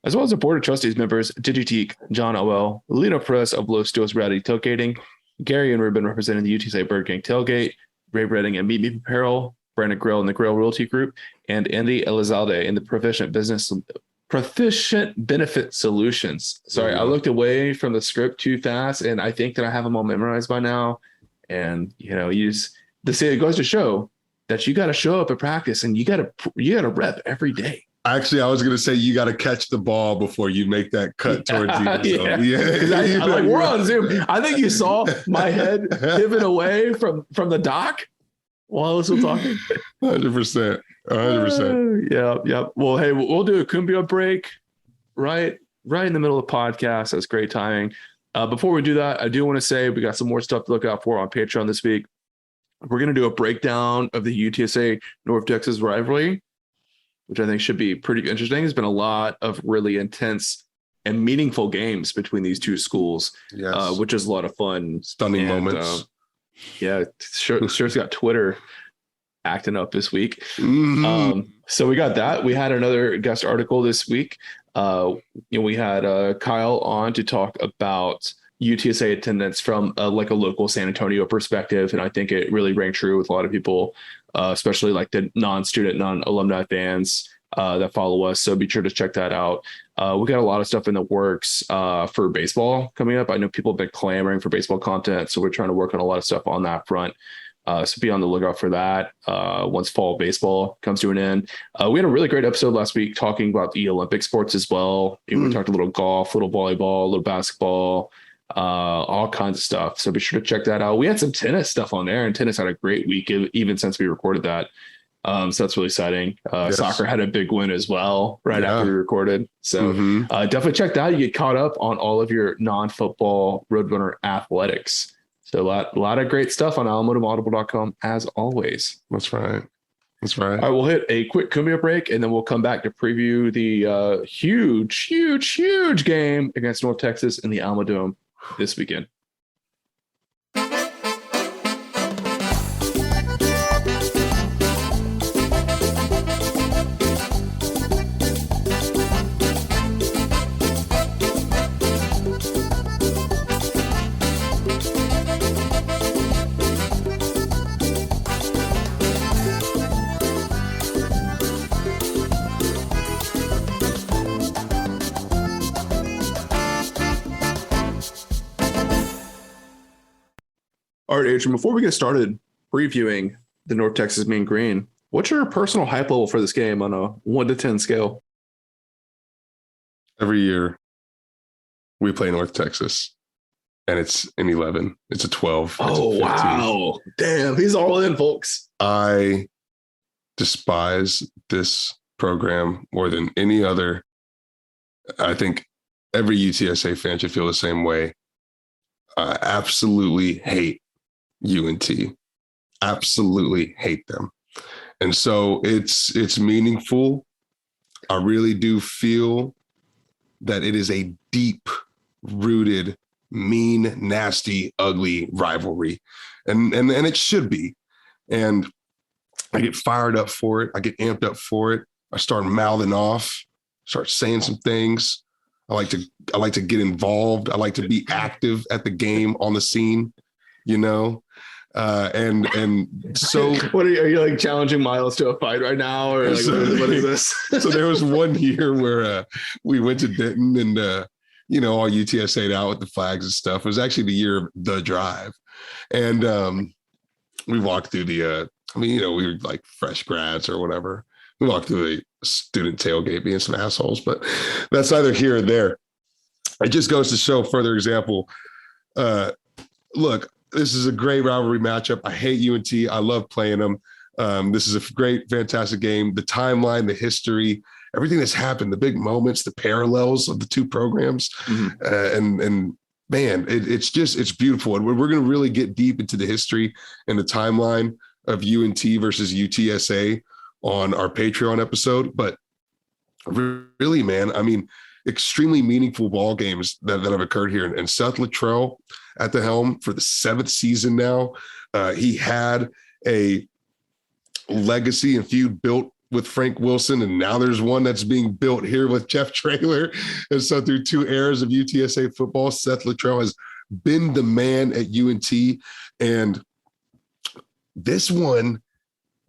as well as the Board of Trustees members Digiteek, John Owell, Lena Press of Low Steel's Rowdy Tailgating, Gary and Ruben representing the UTSA Bird Gang Tailgate, Ray Redding and Meet Me Apparel, Brandon Grill and the Grill Realty Group, and Andy Elizalde in the Proficient Benefit Solutions. Sorry, I looked away from the script too fast, and I think that I have them all memorized by now. And it goes to show that you got to show up at practice, and you got to rep every day. Actually, I was going to say you got to catch the ball before you make that cut towards you. We're on Zoom. I think you saw my head pivot away from the dock while I was still talking. 100%. 100%. Yeah. Well, hey, we'll do a cumbia break right in the middle of the podcast. That's great timing. Before we do that, I do want to say we got some more stuff to look out for on Patreon this week. We're going to do a breakdown of the UTSA North Texas rivalry, which I think should be pretty interesting. There's been a lot of really intense and meaningful games between these two schools, which is a lot of fun. Stunning moments. Sure's got Twitter acting up this week. Mm-hmm. So we got that. We had another guest article this week. We had Kyle on to talk about UTSA attendance from a local San Antonio perspective. And I think it really rang true with a lot of people, especially like the non-student, non-alumni fans that follow us. So be sure to check that out. We got a lot of stuff in the works for baseball coming up. I know people have been clamoring for baseball content, so we're trying to work on a lot of stuff on that front. So be on the lookout for that once fall baseball comes to an end. We had a really great episode last week talking about the Olympic sports as well. We talked a little golf, a little volleyball, a little basketball, all kinds of stuff. So be sure to check that out. We had some tennis stuff on there, and tennis had a great week even since we recorded that. So that's really exciting. Soccer had a big win as well after we recorded. So definitely check that out. You get caught up on all of your non-football Roadrunner athletics. So a lot of great stuff on alamodomeaudible.com as always. That's right. All right, we'll hit a quick cumbia break, and then we'll come back to preview the huge game against North Texas in the Alamodome this weekend. All right, Adrian, before we get started previewing the North Texas Mean Green, what's your personal hype level for this game on a 1 to 10 scale? Every year we play North Texas, and it's an 11. It's a 12. Oh, wow. Damn, he's all in, folks. I despise this program more than any other. I think every UTSA fan should feel the same way. I absolutely hate UNT. Absolutely hate them. And so it's meaningful. I really do feel that it is a deep rooted, mean, nasty, ugly rivalry. And it should be. And I get fired up for it. I get amped up for it. I start mouthing off, start saying some things. I like to get involved. I like to be active at the game, on the scene, and so what are you like challenging Miles to a fight right now, or like what is this? So there was one year where we went to Denton and all UTSA'd out with the flags and stuff. It was actually the year of the drive, and we walked through the we were like fresh grads or whatever. We walked through the student tailgate being some assholes, but that's neither here or there. It just goes to show further example. Look, this is a great rivalry matchup. I hate UNT. I love playing them. This is a great, fantastic game. The timeline, the history, everything that's happened, the big moments, the parallels of the two programs. And man, it's beautiful. And we're going to really get deep into the history and the timeline of UNT versus UTSA on our Patreon episode. But really, man, I mean, extremely meaningful ball games that have occurred here. And Seth Littrell at the helm for the 7th season now. He had a legacy and feud built with Frank Wilson, and now there's one that's being built here with Jeff Traylor. And so through 2 eras of UTSA football, Seth Littrell has been the man at UNT. And this one,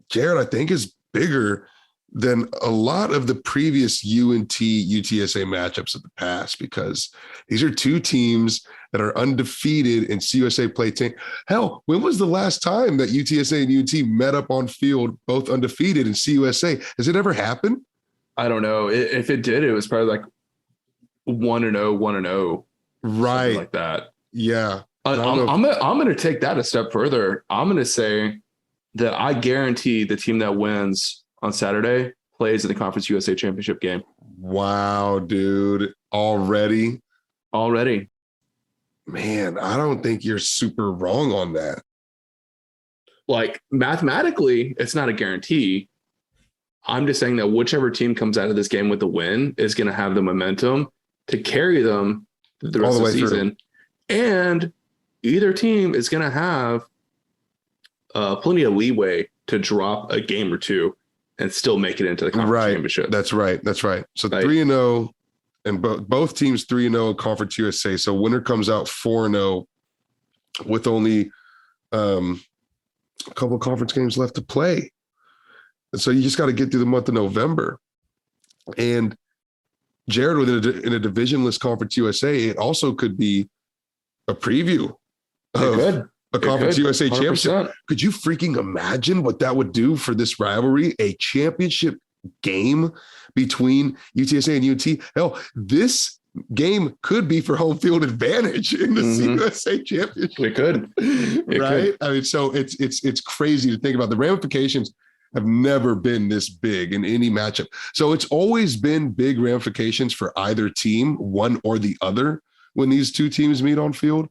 Jared, I think is bigger than a lot of the previous UNT UTSA matchups of the past, because these are 2 teams that are undefeated in CUSA play. Hell, when was the last time that UTSA and UNT met up on field, both undefeated in CUSA? Has it ever happened? I don't know. If it did, it was probably like 1-0, 1-0, right? Like that. Yeah. I'm going to take that a step further. I'm going to say that I guarantee the team that wins on Saturday plays in the Conference USA Championship game. Wow, dude. Already. Man, I don't think you're super wrong on that. Like, mathematically, it's not a guarantee. I'm just saying that whichever team comes out of this game with the win is going to have the momentum to carry them the rest of the season. And either team is going to have plenty of leeway to drop a game or two and still make it into the conference championship. That's right. So 3-0, and both teams 3-0 in Conference USA. So winner comes out 4-0 with only a couple of conference games left to play. And so you just got to get through the month of November. And Jared, in a divisionless Conference USA, it also could be a preview of a Conference USA 100%. Championship. Could you freaking imagine what that would do for this rivalry? A championship game between UTSA and UT. Hell, this game could be for home field advantage in the CUSA championship. It could. Right? I mean, so it's crazy to think about. The ramifications have never been this big in any matchup. So it's always been big ramifications for either team, one or the other, when these 2 teams meet on field.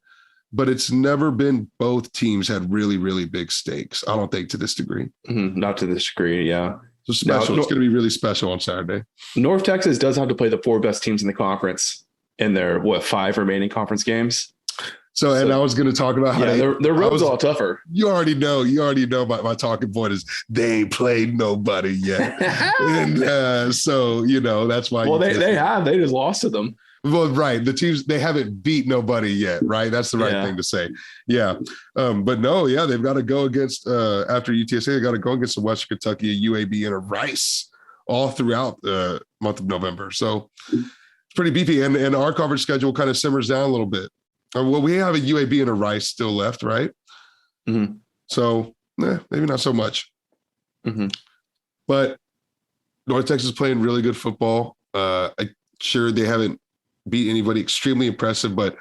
But it's never been both teams had really, really big stakes. I don't think to this degree. Not to this degree, yeah. So special. Now, it's going to be really special on Saturday. North Texas does have to play the 4 best teams in the conference in their 5 remaining conference games. So and I was going to talk about how their road's a lot tougher. You already know my talking point is they ain't played nobody yet. And so, that's why. Well, they just lost to them. Well, right. The teams, they haven't beat nobody yet, right? That's the right thing to say. Yeah. But no, they've got to go against, after UTSA, they got to go against a Western Kentucky, a UAB, and a Rice all throughout the month of November. So it's pretty beefy. And our coverage schedule kind of simmers down a little bit. Well, we have a UAB and a Rice still left, right? Mm-hmm. So maybe not so much. Mm-hmm. But North Texas is playing really good football. I'm sure they haven't beat anybody extremely impressive, but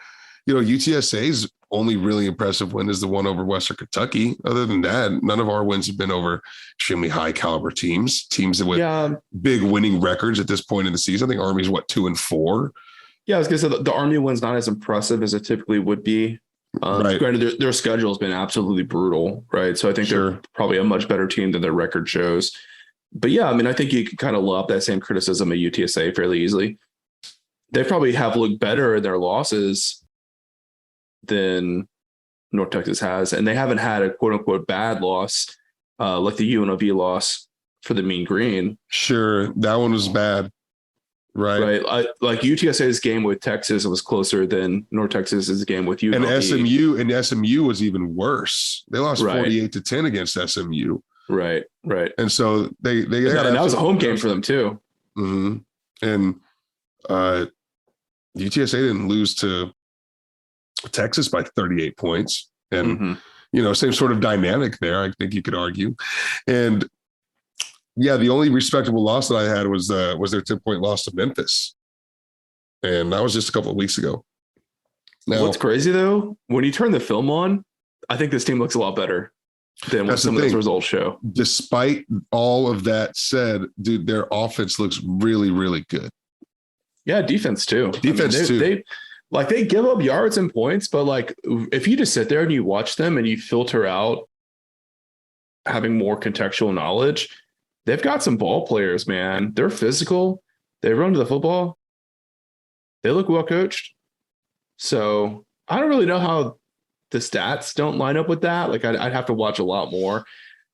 UTSA's only really impressive win is the one over Western Kentucky. Other than that, none of our wins have been over extremely high caliber teams that with big winning records at this point in the season. I think Army's 2-4. Yeah, I was gonna say the Army one's not as impressive as it typically would be. Right. Granted, their schedule has been absolutely brutal, right? So I think they're probably a much better team than their record shows. But yeah, I mean, I think you can kind of lob that same criticism at UTSA fairly easily. They probably have looked better in their losses than North Texas has, and they haven't had a quote unquote bad loss like the UNLV loss for the Mean Green. Sure, that one was bad. Right. Like UTSA's game with Texas was closer than North Texas's game with UNLV. And SMU was even worse. They lost 48-10 against SMU. Right. And so they got that was a home game for them too. Mm-hmm. And UTSA didn't lose to Texas by 38 points. And same sort of dynamic there, I think you could argue. And yeah, the only respectable loss that I had was their 10-point loss to Memphis. And that was just a couple of weeks ago. Now, what's crazy though, when you turn the film on, I think this team looks a lot better than what some of those results show. Despite all of that said, dude, their offense looks really, really good. Yeah, defense too. They give up yards and points, but like if you just sit there and you watch them and you filter out having more contextual knowledge, they've got some ball players, man. They're physical. They run to the football. They look well coached. So I don't really know how the stats don't line up with that. Like I'd have to watch a lot more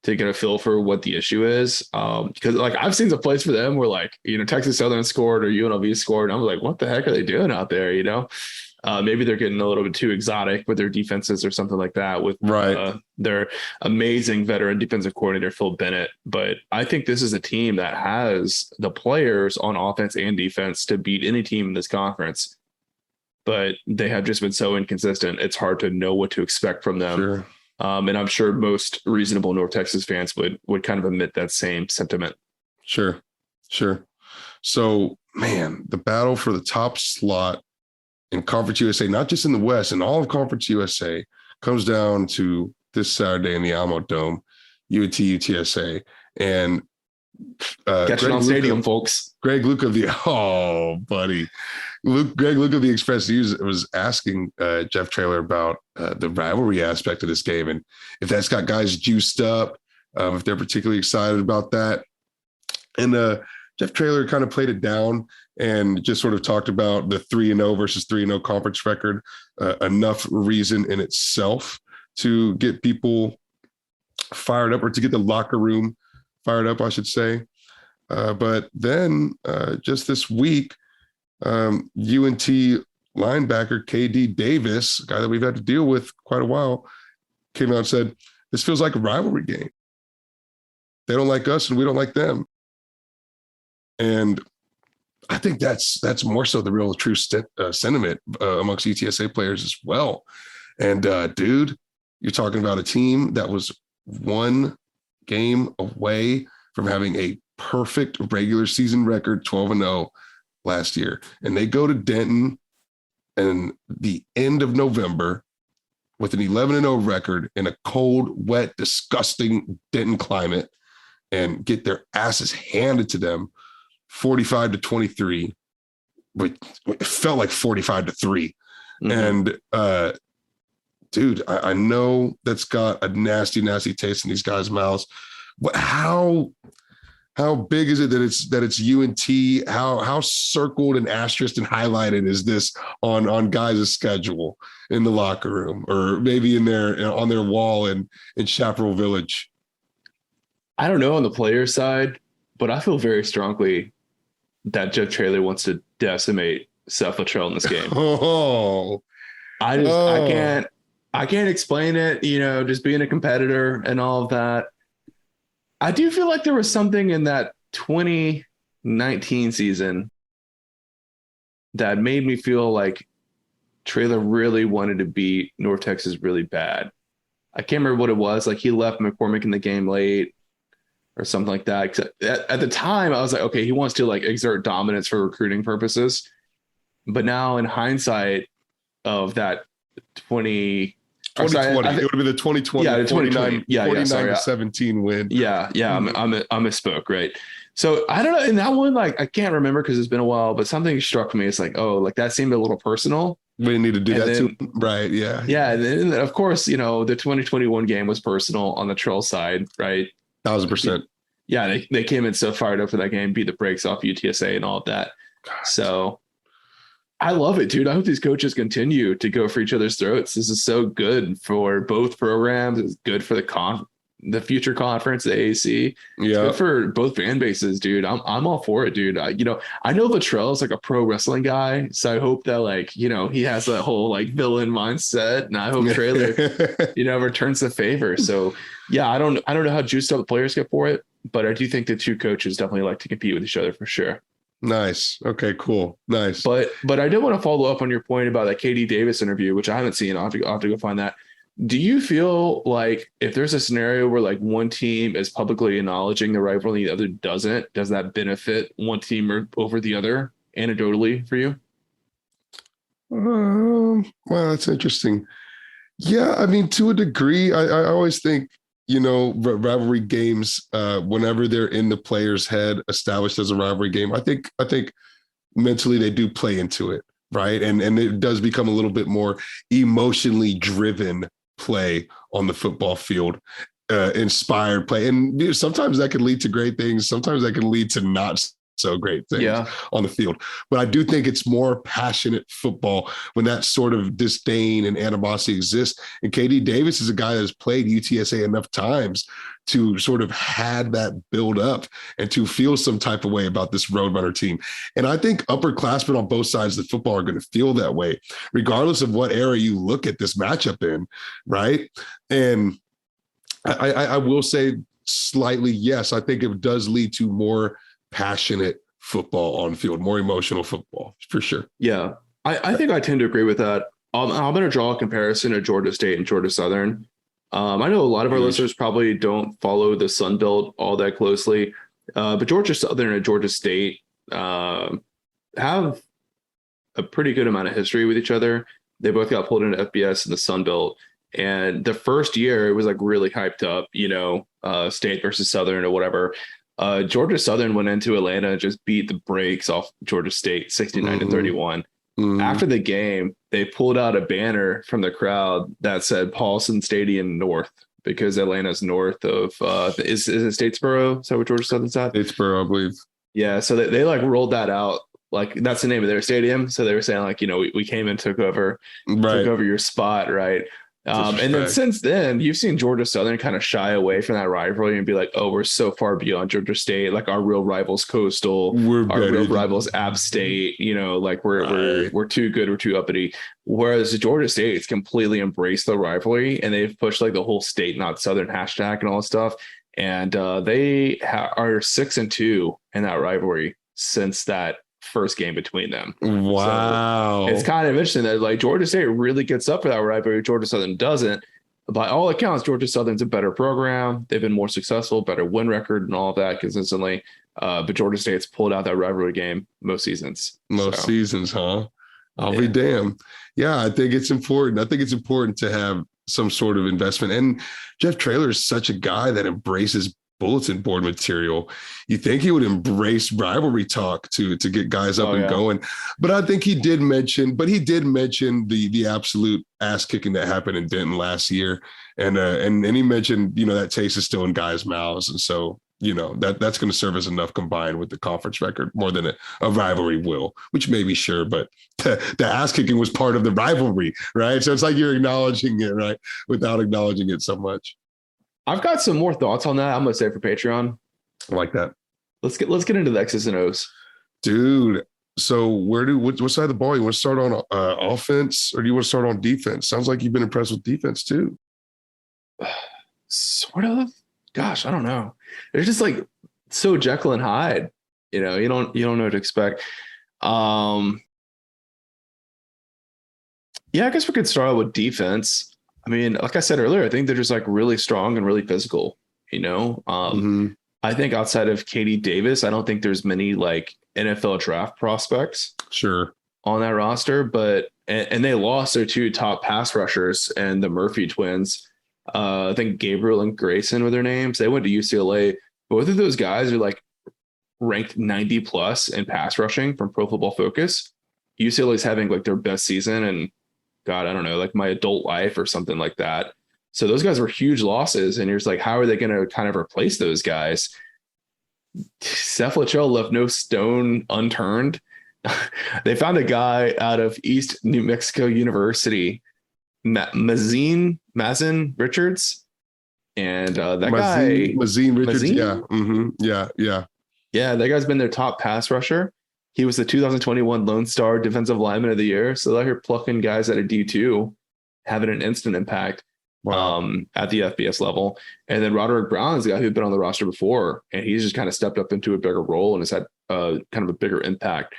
to get a feel for what the issue is. Because like I've seen some plays for them where like, Texas Southern scored or UNLV scored. And I'm like, what the heck are they doing out there? Maybe they're getting a little bit too exotic with their defenses or something like that with their amazing veteran defensive coordinator, Phil Bennett. But I think this is a team that has the players on offense and defense to beat any team in this conference. But they have just been so inconsistent. It's hard to know what to expect from them. Sure. And I'm sure most reasonable North Texas fans would kind of admit that same sentiment. Sure. So, man, the battle for the top slot in Conference USA, not just in the West, in all of Conference USA, comes down to this Saturday in the Alamodome, UNT UTSA. And catch it on Stadium, folks. Greg Luke of the Greg Luke of the Express News was asking Jeff Traylor about the rivalry aspect of this game and if that's got guys juiced up, if they're particularly excited about that. And Jeff Traylor kind of played it down and just sort of talked about the 3-0 versus 3-0 conference record, enough reason in itself to get people fired up, or to get the locker room fired up, I should say. But then just this week, UNT linebacker KD Davis, a guy that we've had to deal with quite a while, came out and said, this feels like a rivalry game. They don't like us and we don't like them. And I think that's more so the real true sentiment amongst UTSA players as well. And dude, you're talking about a team that was one game away from having a perfect regular season record, 12-0 last year. And they go to Denton in the end of November with an 11-0 record in a cold, wet, disgusting Denton climate and get their asses handed to them 45-23, but it felt like 45-3. Mm-hmm. And dude, I know that's got a nasty, nasty taste in these guys' mouths. But how big is it that it's UNT? How circled and asterisked and highlighted is this on guys' schedule in the locker room, or maybe on their wall in Chaparral Village? I don't know on the player side, but I feel very strongly that Jeff Traylor wants to decimate Seth Littrell in this game. I can't explain it, just being a competitor and all of that. I do feel like there was something in that 2019 season that made me feel like Traylor really wanted to beat North Texas really bad. I can't remember what it was. Like he left McCormick in the game late or something like that. At the time, I was like, okay, he wants to like exert dominance for recruiting purposes. But now in hindsight of that 2020, it would have been the 2020, yeah, the 2020, 49-17 win. Yeah, I misspoke, right? So I don't know. In that one, like I can't remember because it's been a while, but something struck me. It's like, oh, like that seemed a little personal. We didn't need to do that too, right? Yeah, yeah. And then of course, the 2021 game was personal on the Trail side, right? 1,000%. Yeah, they came in so fired up for that game, beat the brakes off UTSA and all of that. God. So I love it, dude. I hope these coaches continue to go for each other's throats. This is so good for both programs. It's good for the future conference, the AAC. Yeah, it's good for both fan bases, dude. I'm all for it, dude. I know Littrell is like a pro wrestling guy, so I hope that he has that whole like villain mindset, and I hope Traylor, returns the favor. So yeah, I don't know how juiced up the players get for it, but I do think the two coaches definitely like to compete with each other for sure. Nice. Okay, cool. Nice. But I did want to follow up on your point about that KD Davis interview, which I haven't seen. I'll have to go find that. Do you feel like if there's a scenario where like one team is publicly acknowledging the rivalry, the other doesn't, does that benefit one team over the other anecdotally for you? Well, that's interesting. Yeah, I mean, to a degree, I always think, rivalry games, whenever they're in the player's head, established as a rivalry game, I think mentally they do play into it, right? And it does become a little bit more emotionally driven play on the football field. inspired play. And sometimes that can lead to great things. Sometimes that can lead to not so great things on the field. But I do think it's more passionate football when that sort of disdain and animosity exists. And KD Davis is a guy that has played UTSA enough times to sort of had that build up and to feel some type of way about this Roadrunner team. And I think upperclassmen on both sides of the football are going to feel that way, regardless of what era you look at this matchup in, right? And I will say slightly, yes, I think it does lead to more passionate football on field, more emotional football, for sure. Yeah, I think I tend to agree with that. I'm going to draw a comparison to Georgia State and Georgia Southern. I know a lot of our listeners probably don't follow the Sun Belt all that closely, but Georgia Southern and Georgia State have a pretty good amount of history with each other. They both got pulled into FBS in the Sun Belt. And the first year, it was like really hyped up, State versus Southern or whatever. Georgia Southern went into Atlanta and just beat the brakes off Georgia State 69-31. After the game, they pulled out a banner from the crowd that said Paulson Stadium North, because Atlanta's north of is it Statesboro? Is that where Georgia Southern's at? Statesboro, I believe. Yeah, so they like rolled that out. Like that's the name of their stadium. So they were saying like, we came and took over your spot, right? And then since then, you've seen Georgia Southern kind of shy away from that rivalry and be like, oh, we're so far beyond Georgia State. Like our real rivals Coastal, our real rivals App State, like we're too good, we're too uppity. Whereas Georgia State's completely embraced the rivalry and they've pushed like the whole state, not Southern hashtag and all that stuff. And they are 6-2 in that rivalry since that first game between them. Wow. So it's kind of interesting that like Georgia State really gets up for that rivalry. Georgia Southern doesn't. By all accounts, Georgia Southern's a better program. They've been more successful, better win record and all of that consistently. But Georgia State's pulled out that rivalry game most seasons. Seasons, huh? I'll be damned. Yeah, I think it's important. I think it's important to have some sort of investment. And Jeff Traylor is such a guy that embraces bulletin board material. You think he would embrace rivalry talk to get guys up and going. But I think he did mention the absolute ass kicking that happened in Denton last year. And he mentioned, that taste is still in guys' mouths. And so, that's going to serve as enough combined with the conference record more than a rivalry will, which may be sure, but the ass kicking was part of the rivalry, right? So it's like you're acknowledging it, right? Without acknowledging it so much. I've got some more thoughts on that. I'm going to say for Patreon. I like that. Let's get into the X's and O's. Dude, so what side of the ball? You want to start on offense or do you want to start on defense? Sounds like you've been impressed with defense too. Sort of. Gosh, I don't know. They're just like so Jekyll and Hyde. You don't know what to expect. Yeah, I guess we could start out with defense. I mean, like I said earlier, I think they're just like really strong and really physical, I think outside of KD Davis, I don't think there's many like NFL draft prospects on that roster, but they lost their two top pass rushers and the Murphy twins. I think Gabriel and Grayson were their names. They went to UCLA. Both of those guys are like ranked 90 plus in pass rushing from Pro Football Focus. UCLA is having like their best season and God, I don't know, like my adult life or something like that. So those guys were huge losses. And you're just like, how are they going to kind of replace those guys? Seth Littrell left no stone unturned. They found a guy out of East New Mexico University, Mazin Richards. And Mazin Richards. Yeah. Mm-hmm. Yeah. That guy's been their top pass rusher. He was the 2021 Lone Star Defensive Lineman of the Year. So they're here plucking guys at a D2, having an instant impact at the FBS level. And then Roderick Brown is a guy who'd been on the roster before, and he's just kind of stepped up into a bigger role and has had kind of a bigger impact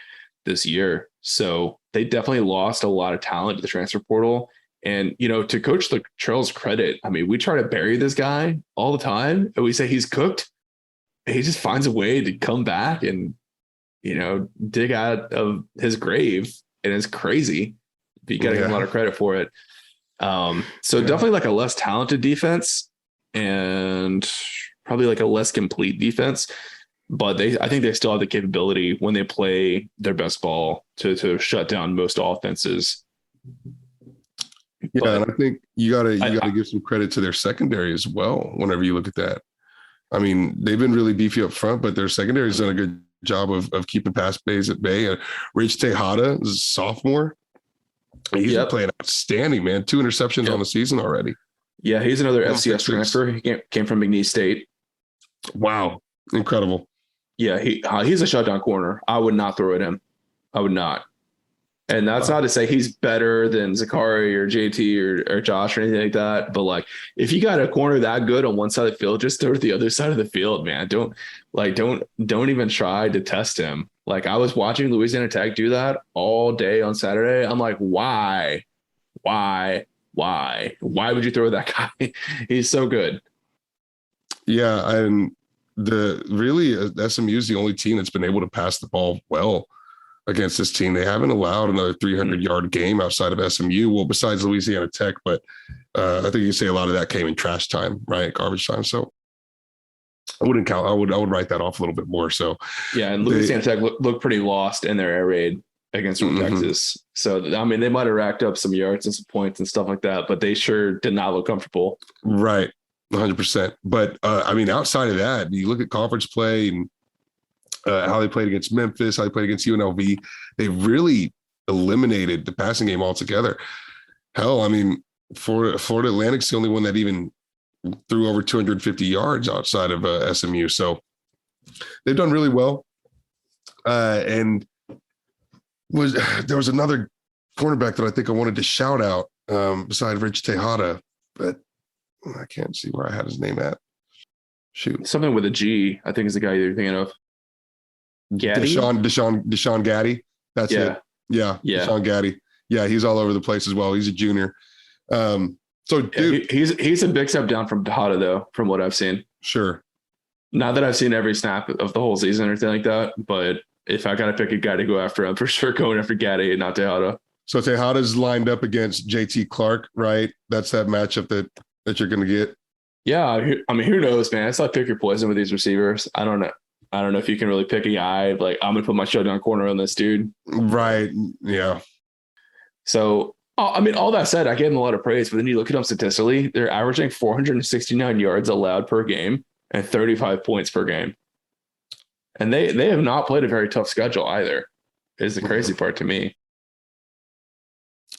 this year. So they definitely lost a lot of talent to the transfer portal. And, to Coach Littrell's credit, I mean, we try to bury this guy all the time, and we say he's cooked. He just finds a way to come back and dig out of his grave, and it's crazy. But you got to give him a lot of credit for it. Definitely like a less talented defense and probably like a less complete defense, but I think they still have the capability when they play their best ball to shut down most offenses. Yeah, and But I think you gotta give some credit to their secondary as well. Whenever you look at that, I mean, they've been really beefy up front, but their secondary's done a good job of keeping pass plays at bay. Rich Tejada is a sophomore. He's been playing outstanding, man. 2 interceptions on the season already. Yeah, he's another FCS transfer. He came from McNeese State. Wow, incredible. Yeah, he's a shutdown corner. I would not throw at him. I would not. And that's not to say he's better than Zakari or JT or Josh or anything like that. But like, if you got a corner that good on one side of the field, just throw it to the other side of the field, man. Don't even try to test him. Like, I was watching Louisiana Tech do that all day on Saturday. I'm like, why would you throw that guy? He's so good. Yeah, and SMU is the only team that's been able to pass the ball well against this team. They haven't allowed another 300-yard game outside of SMU. Well, besides Louisiana Tech, but I think you can say a lot of that came in trash time, right? Garbage time. So I wouldn't count. I would write that off a little bit more. So yeah, and Louisiana Tech looked pretty lost in their air raid against Texas. So I mean, they might have racked up some yards and some points and stuff like that, but they sure did not look comfortable. Right, 100%. But I mean, outside of that, you look at conference play and how they played against Memphis, how they played against UNLV. They really eliminated the passing game altogether. Hell, I mean, Florida Atlantic's the only one that even threw over 250 yards outside of SMU. So they've done really well. And there was another cornerback that I think I wanted to shout out beside Rich Tejada, but I can't see where I had his name at. Shoot. Something with a G, I think is the guy you're thinking of. Gaddy? Deshaun Gaddy. That's it. Yeah. Deshaun Gaddy. Yeah, he's all over the place as well. He's a junior. So dude, he's a big step down from Tejada though, from what I've seen. Sure. Not that I've seen every snap of the whole season or anything like that, but if I gotta pick a guy to go after, I'm for sure going after Gaddy and not Tejada. So Tejada's lined up against JT Clark, right? That's that matchup that you're gonna get. Yeah, I mean, who knows, man? It's like pick your poison with these receivers. I don't know if you can really pick a guy like I'm gonna put my shutdown corner on this dude. Right. Yeah. So I mean, all that said, I gave them a lot of praise, but then you look at them statistically, they're averaging 469 yards allowed per game and 35 points per game. And they have not played a very tough schedule either, is the crazy part to me.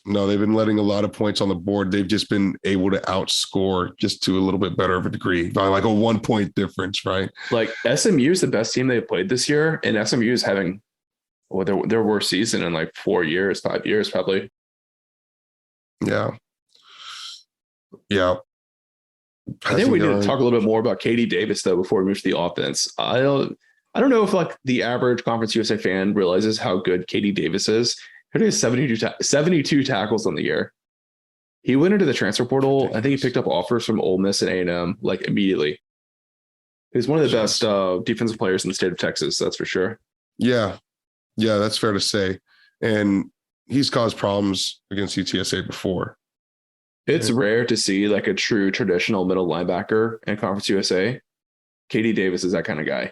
No, they've been letting a lot of points on the board. They've just been able to outscore just to a little bit better of a degree, by like a 1 point difference, right? Like SMU is the best team they've played this year, and SMU is having their worst season in like 5 years probably. Yeah. Yeah. I think we need to talk a little bit more about Katie Davis though before we move to the offense. I don't know if like the average Conference USA fan realizes how good Katie Davis is. He has 72 tackles on the year. He went into the transfer portal. I think he picked up offers from Ole Miss and A&M like immediately. He's one of the best defensive players in the state of Texas, that's for sure. Yeah, that's fair to say. And he's caused problems against UTSA before. It's rare to see like a true traditional middle linebacker in Conference USA. Katie Davis is that kind of guy.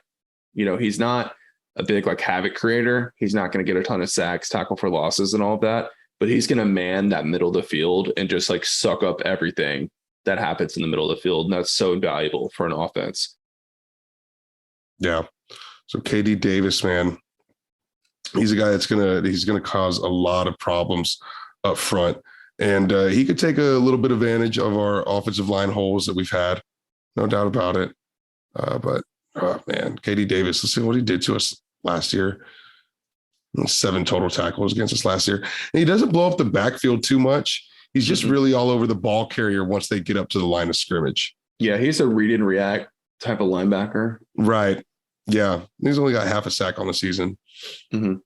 You know, he's not a big like havoc creator. He's not going to get a ton of sacks, tackle for losses and all of that, but he's going to man that middle of the field and just like suck up everything that happens in the middle of the field. And that's so invaluable for an offense. Yeah. So KD Davis, man, he's a guy that's he's going to cause a lot of problems up front. And he could take a little bit of advantage of our offensive line holes that we've had. No doubt about it. But oh man, KD Davis, let's see what he did to us last year. 7 total tackles against us last year. And he doesn't blow up the backfield too much. He's just really all over the ball carrier once they get up to the line of scrimmage. Yeah, he's a read and react type of linebacker. Right. Yeah. He's only got half a sack on the season. Mm-hmm.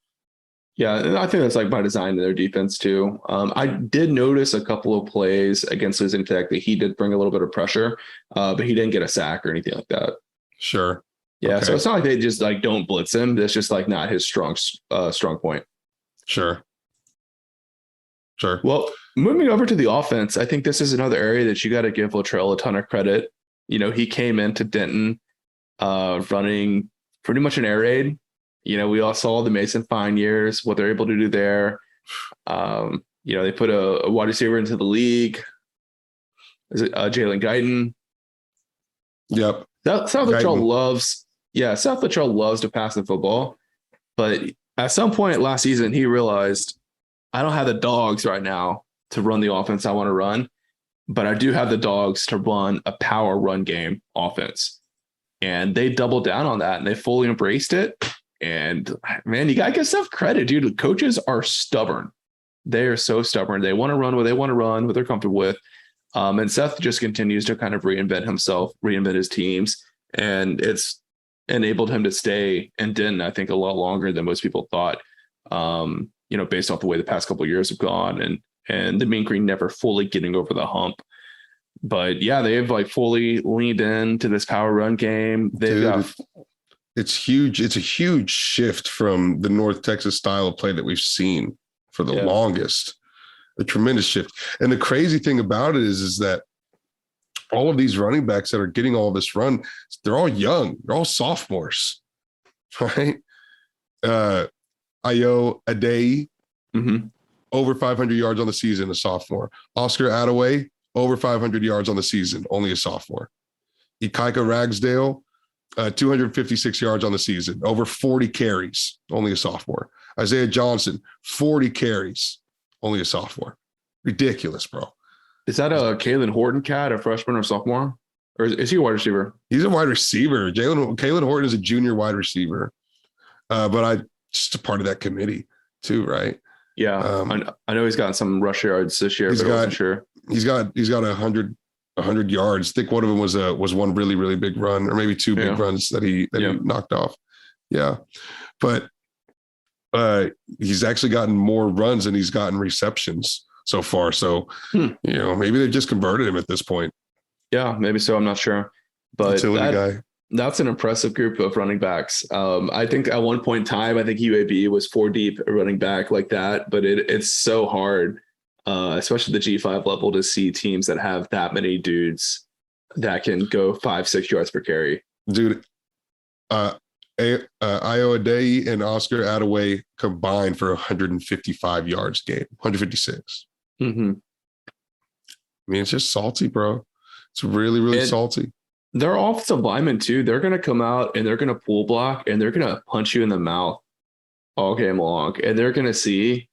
Yeah, and I think that's like by design in their defense too. I did notice a couple of plays against Louisiana Tech that he did bring a little bit of pressure, but he didn't get a sack or anything like that. Sure. Yeah, okay. So it's not like they just like don't blitz him. That's just like not his strong point. Sure. Well, moving over to the offense, I think this is another area that you got to give Littrell a ton of credit. You know, he came into Denton running pretty much an air raid. You know, we all saw the Mason Fine years, what they're able to do there. They put a wide receiver into the league. Is it Jalen Guyton? Yep. Seth Littrell loves to pass the football, but at some point last season, he realized I don't have the dogs right now to run the offense I want to run, but I do have the dogs to run a power run game offense. And they doubled down on that and they fully embraced it. And man, you got to give Seth credit, dude. The coaches are stubborn. They are so stubborn. They want to run what they want to run, what they're comfortable with. And Seth just continues to kind of reinvent himself, reinvent his teams. And it's enabled him to stay in Denton, I think, a lot longer than most people thought, based off the way the past couple of years have gone and the Mean Green never fully getting over the hump. But yeah, they've like fully leaned into this power run game. It's huge. It's a huge shift from the North Texas style of play that we've seen for the longest. A tremendous shift. And the crazy thing about it is that all of these running backs that are getting all this run, they're all young. They're all sophomores, right? Ayo Adei, over 500 yards on the season, a sophomore. Oscar Attaway, over 500 yards on the season, only a sophomore. Ikaika Ragsdale, 256 yards on the season, over 40 carries, only a sophomore. Isaiah Johnson, 40 carries, only a sophomore. Ridiculous, bro. Is that a Kalen Horton cat, a freshman or sophomore? Or is he a wide receiver? He's a wide receiver. Kalen Horton is a junior wide receiver. But I just a part of that committee too, right? Yeah. I know he's gotten some rush yards this year, but I wasn't sure. He's got 100 yards. I think one of them was one really, really big run, or maybe two big runs that he knocked off. Yeah. But he's actually gotten more runs than he's gotten receptions so far. So, maybe they've just converted him at this point. Yeah, maybe so. I'm not sure. But that's an impressive group of running backs. I think at one point in time, I think UAB was 4 deep at running back like that, but it's so hard, especially the G5 level, to see teams that have that many dudes that can go 5-6 yards per carry. Dude, Ayo Adei and Oscar Attaway combined for 155 yards a game, 156. Mm-hmm. I mean, it's just salty, bro. It's really, really salty. They're offensive linemen too. They're going to come out and they're going to pull block and they're going to punch you in the mouth all game long. And they're going to see,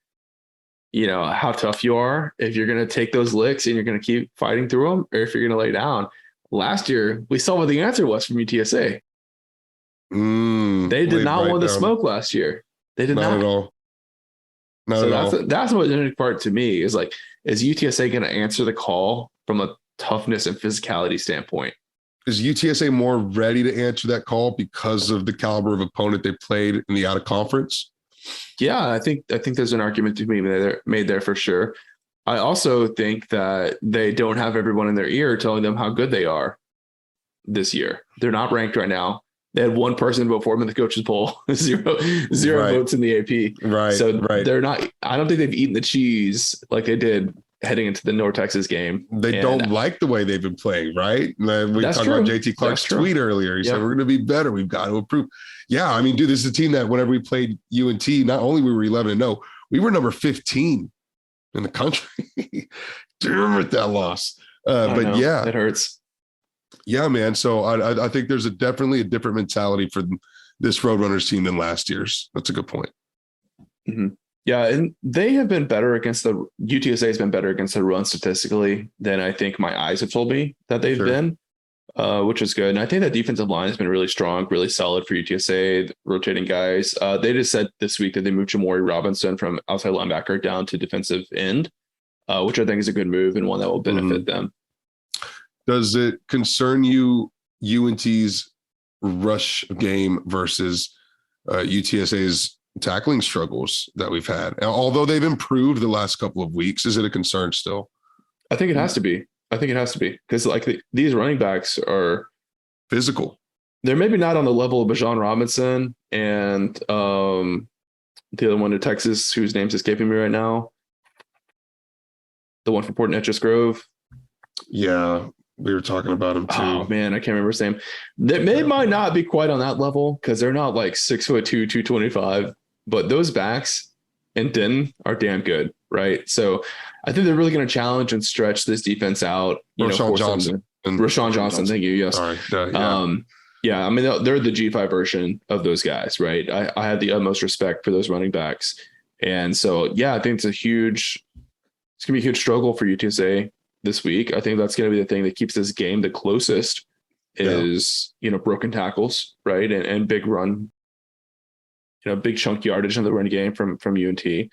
how tough you are if you're going to take those licks and you're going to keep fighting through them, or if you're going to lay down. Last year, we saw what the answer was from UTSA. They did not want the smoke last year. They did not. At all. Not at all. That's the most interesting part to me is is UTSA going to answer the call from a toughness and physicality standpoint? Is UTSA more ready to answer that call because of the caliber of opponent they played in the out of conference? Yeah, I think there's an argument to be made there for sure. I also think that they don't have everyone in their ear telling them how good they are this year. They're not ranked right now. They had one person vote for them in the coaches poll, zero votes in the AP. Right. So they're not, I don't think they've eaten the cheese like they did heading into the North Texas game. They don't like the way they've been playing, right? We talked about JT Clark's tweet earlier. He said, we're going to be better. We've got to improve. Yeah. I mean, dude, this is a team that whenever we played UNT, not only we were 11-0, we were number 15 in the country. Damn it, that loss. But yeah. It hurts. Yeah, man. So I think there's definitely a different mentality for this Roadrunners team than last year's. That's a good point. Mm-hmm. Yeah, and they have been better against UTSA has been better against the run statistically than I think my eyes have told me that they've been, which is good. And I think that defensive line has been really strong, really solid for UTSA, rotating guys. They just said this week that they moved Jamori Robinson from outside linebacker down to defensive end, which I think is a good move and one that will benefit them. Does it concern you UNT's rush game versus UTSA's tackling struggles that we've had? Although they've improved the last couple of weeks, is it a concern still? I think it has to be. Because these running backs are physical. They're maybe not on the level of Bijan Robinson and the other one in Texas, whose name's escaping me right now. The one from Port Neches Grove. Yeah, we were talking about him too. Oh man, I can't remember his name. They might not be quite on that level because they're not 6'2", 225. But those backs in Denton are damn good. right? So I think they're really going to challenge and stretch this defense out. Rashawn Johnson. Rashawn Johnson, thank you. Yes. Sorry. Yeah. Yeah, I mean, they're the G5 version of those guys, right? I have the utmost respect for those running backs. And so, yeah, I think it's going to be a huge struggle for UTSA this week. I think that's going to be the thing that keeps this game the closest is, broken tackles, right? And big run, big chunk yardage in the run game from UNT.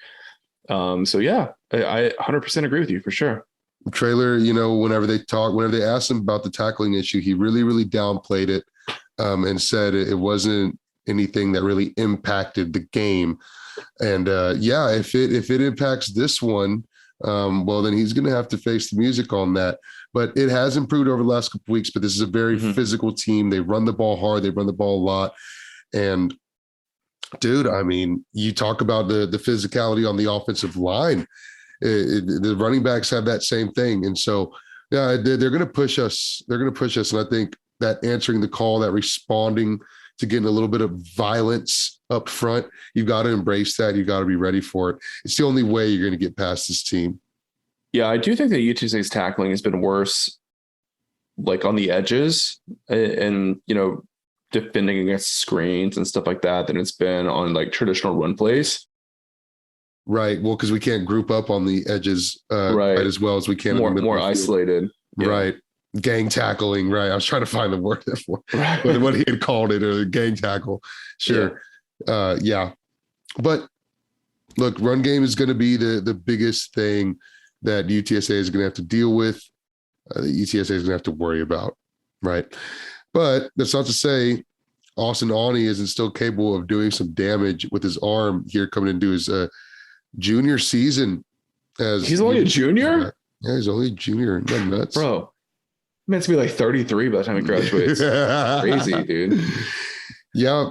So, yeah, I 100% agree with you for sure. Traylor, whenever they asked him about the tackling issue, he really, really downplayed it and said it wasn't anything that really impacted the game. And if it impacts this one, well, then he's going to have to face the music on that. But it has improved over the last couple of weeks. But this is a very physical team. They run the ball hard. They run the ball a lot. And dude, I mean, you talk about the physicality on the offensive line. The running backs have that same thing. And so, yeah, they're going to push us. They're going to push us. And I think that answering the call, that responding to getting a little bit of violence up front, you've got to embrace that. You've got to be ready for it. It's the only way you're going to get past this team. Yeah, I do think that UTSA's tackling has been worse, like on the edges and defending against screens and stuff like that than it's been on like traditional run plays. Right. Well, because we can't group up on the edges quite as well as we can. More isolated. Yeah. Right. Gang tackling. Right. I was trying to find the word for what he had called it, a gang tackle. Sure. Yeah. But look, run game is going to be the biggest thing that UTSA is going to have to deal with. That UTSA is going to have to worry about. Right. But that's not to say Austin Aune isn't still capable of doing some damage with his arm here coming into his junior season. He's only a junior? Yeah, he's only a junior. Isn't that nuts? Bro, meant to be like 33 by the time he graduates. Crazy, dude. Yeah.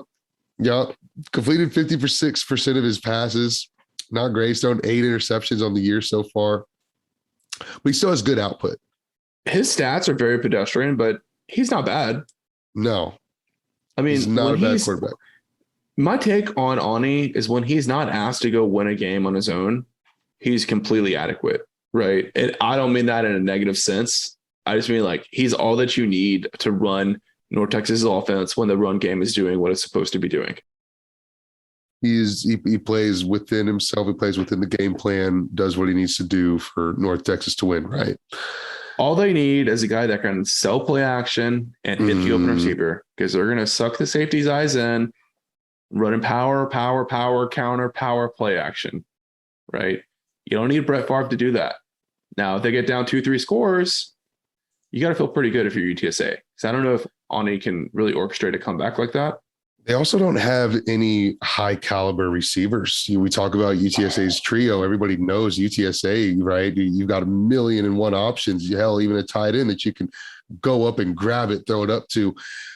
Completed 56% of his passes. Not Greystone, 8 interceptions on the year so far. But he still has good output. His stats are very pedestrian, but he's not bad. No. I mean, he's not a bad quarterback. My take on Aune is when he's not asked to go win a game on his own, he's completely adequate, right? And I don't mean that in a negative sense. I just mean like he's all that you need to run North Texas offense when the run game is doing what it's supposed to be doing. He plays within himself. He plays within the game plan, does what he needs to do for North Texas to win, right? All they need is a guy that can sell play action and hit the open receiver because they're going to suck the safety's eyes in, running power, counter, power, play action, right? You don't need Brett Favre to do that. Now, if they get down 2-3 scores, you got to feel pretty good if you're UTSA. So I don't know if Aune can really orchestrate a comeback like that. They also don't have any high caliber receivers. We talk about UTSA's trio. Everybody knows UTSA, right? You've got 1,000,001 options. Hell, even a tight end that you can go up and grab it, throw it up to.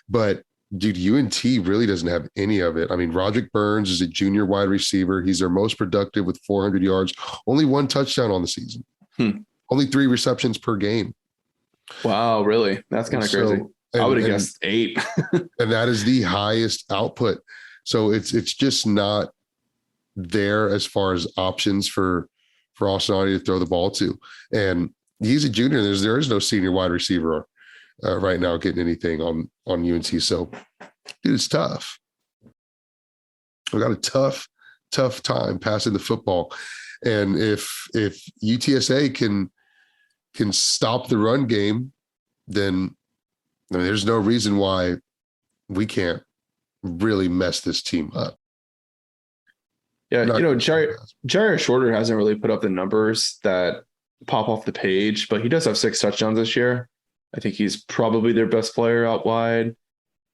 But dude, UNT really doesn't have any of it. I mean, Roderick Burns is a junior wide receiver. He's their most productive with 400 yards, only 1 touchdown on the season, only 3 receptions per game. Wow, really? That's kind of crazy. I would have guessed 8. And that is the highest output. So it's just not there as far as options for Austin Aune to throw the ball to. And he's a junior. There is no senior wide receiver right now getting anything on UNC. So, dude, it's tough. We got a tough time passing the football. And if UTSA can stop the run game, then I mean, there's no reason why we can't really mess this team up. Yeah, Jair Shorter hasn't really put up the numbers that pop off the page, but he does have 6 touchdowns this year. I think he's probably their best player out wide.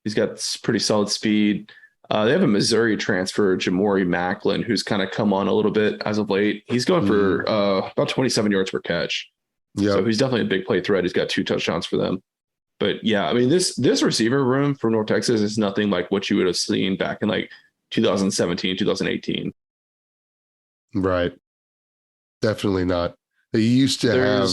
He's got pretty solid speed. They have a Missouri transfer, Jamori Macklin, who's kind of come on a little bit as of late. He's going for about 27 yards per catch. Yeah. So he's definitely a big play threat. He's got 2 touchdowns for them. But yeah, I mean, this receiver room for North Texas is nothing like what you would have seen back in like 2017, 2018. Right. Definitely not. They used to have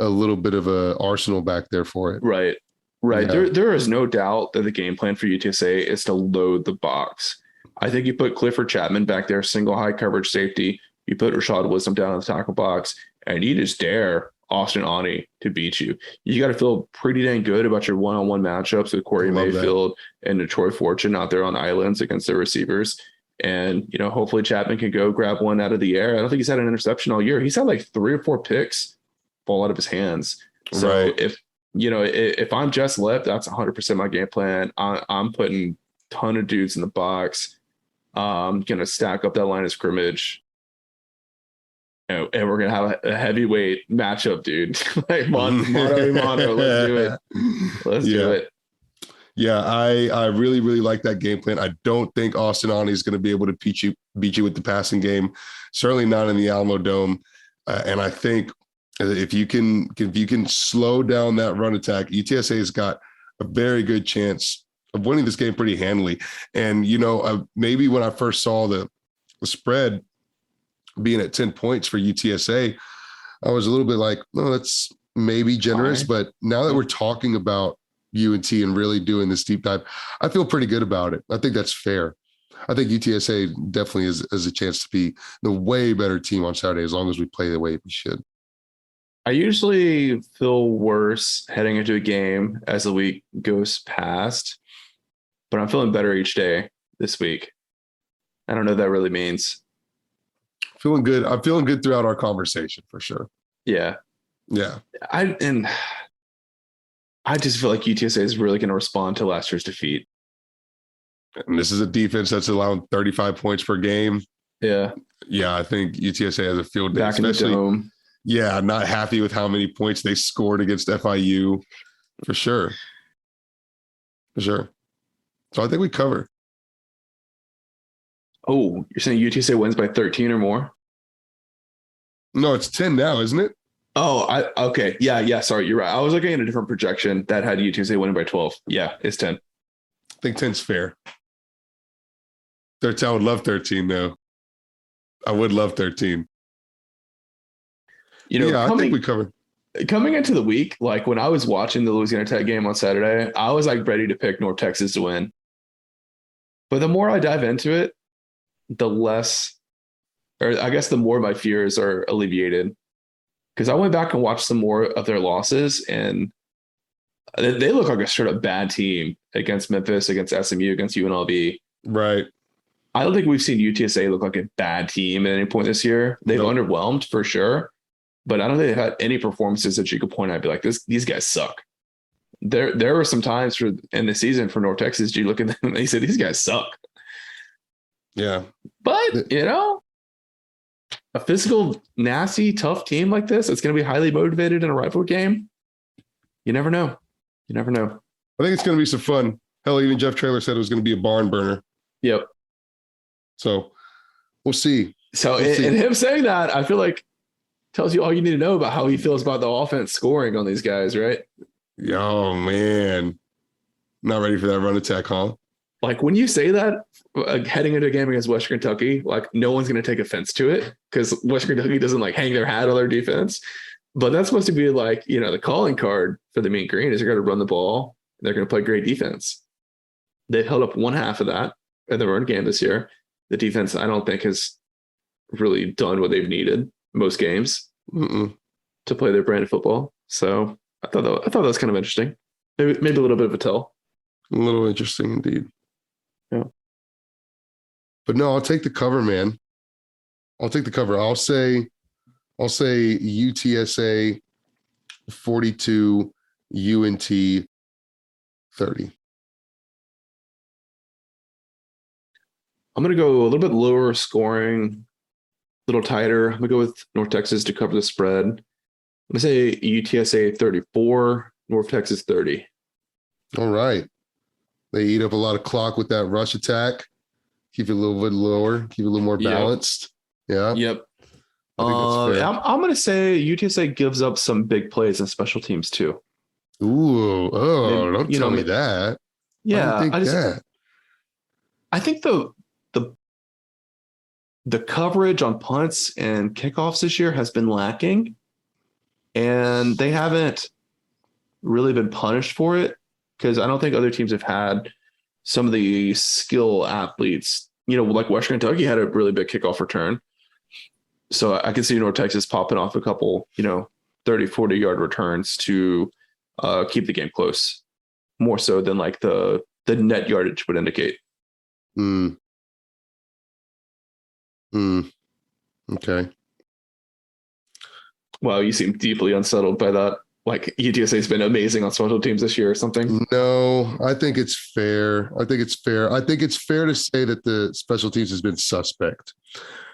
a little bit of a arsenal back there for it. Right. Yeah. There is no doubt that the game plan for UTSA is to load the box. I think you put Clifford Chapman back there, single high coverage safety, you put Rashad Wisdom down in the tackle box, and you just dare Austin Aune to beat you. You got to feel pretty dang good about your one-on-one matchups with Corey Mayfield and Detroit Fortune out there on islands against their receivers. And, hopefully Chapman can go grab one out of the air. I don't think he's had an interception all year. He's had like 3 or 4 picks fall out of his hands. So if I'm Jess Lip, that's 100% my game plan. I'm putting a ton of dudes in the box. I'm going to stack up that line of scrimmage. And we're going to have a heavyweight matchup, dude. Like mono a mono. Let's do it. Let's do it. Yeah, I really, really like that game plan. I don't think Austin Aune is going to be able to beat you with the passing game. Certainly not in the Alamodome. And I think if you can slow down that run attack, UTSA has got a very good chance of winning this game pretty handily. And, maybe when I first saw the spread being at 10 points for UTSA, I was a little bit like, no, that's maybe generous. But now that we're talking about UNT and really doing this deep dive, I feel pretty good about it. I think that's fair. I think UTSA definitely is a chance to be the way better team on Saturday as long as we play the way we should. I usually feel worse heading into a game as the week goes past, but I'm feeling better each day this week. I don't know what that really means. Feeling good. I'm feeling good throughout our conversation for sure. Yeah. Yeah. I just feel like UTSA is really going to respond to last year's defeat. And this is a defense that's allowing 35 points per game. Yeah. Yeah, I think UTSA has a field day. Back in the dome. Yeah, not happy with how many points they scored against FIU. For sure. So I think we cover. Oh, you're saying UTSA wins by 13 or more? No, it's 10 now, isn't it? Oh, okay. Yeah. Sorry, you're right. I was looking at a different projection that had UTSA winning by 12. Yeah, it's 10. I think 10's fair. 13, I would love 13, though. I would love 13. I think we cover. Coming into the week, like when I was watching the Louisiana Tech game on Saturday, I was like ready to pick North Texas to win. But the more I dive into it, the more my fears are alleviated. Because I went back and watched some more of their losses, and they look like a straight up bad team against Memphis, against SMU, against UNLV. Right. I don't think we've seen UTSA look like a bad team at any point this year. They've underwhelmed for sure, but I don't think they've had any performances that you could point out and be like, these guys suck. There were some times in the season for North Texas, you look at them and they say, these guys suck. Yeah. But, a physical, nasty, tough team like this, it's going to be highly motivated in a rivalry game. You never know. I think it's going to be some fun. Hell, even Jeff Traylor said it was going to be a barn burner. Yep. So we'll see. And him saying that, I feel like tells you all you need to know about how he feels about the offense scoring on these guys, right? Oh, man. Not ready for that run attack, huh? Like when you say that heading into a game against Western Kentucky, like no one's going to take offense to it because Western Kentucky doesn't like hang their hat on their defense. But that's supposed to be like, the calling card for the Mean Green is they're going to run the ball. And they're going to play great defense. They've held up one half of that in the run game this year. The defense, I don't think, has really done what they've needed most games to play their brand of football. So I thought that was kind of interesting. Maybe a little bit of a tell. A little interesting indeed. Yeah. But no, I'll take the cover, man. I'll take the cover. I'll say UTSA 42, UNT 30. I'm going to go a little bit lower scoring, a little tighter. I'm going to go with North Texas to cover the spread. I'm going to say UTSA 34, North Texas 30. All right. They eat up a lot of clock with that rush attack. Keep it a little bit lower. Keep it a little more balanced. Yep. Yeah. Yep. I'm going to say UTSA gives up some big plays in special teams too. Ooh. Oh, don't tell me that. Yeah. I think the coverage on punts and kickoffs this year has been lacking, and they haven't really been punished for it because I don't think other teams have had some of the skill athletes, like Western Kentucky had a really big kickoff return. So I can see North Texas popping off a couple, 30, 40-yard returns to keep the game close, more so than like the net yardage would indicate. Okay. Well, you seem deeply unsettled by that. Like UTSA has been amazing on special teams this year or something. No, I think it's fair. I think it's fair to say that the special teams has been suspect.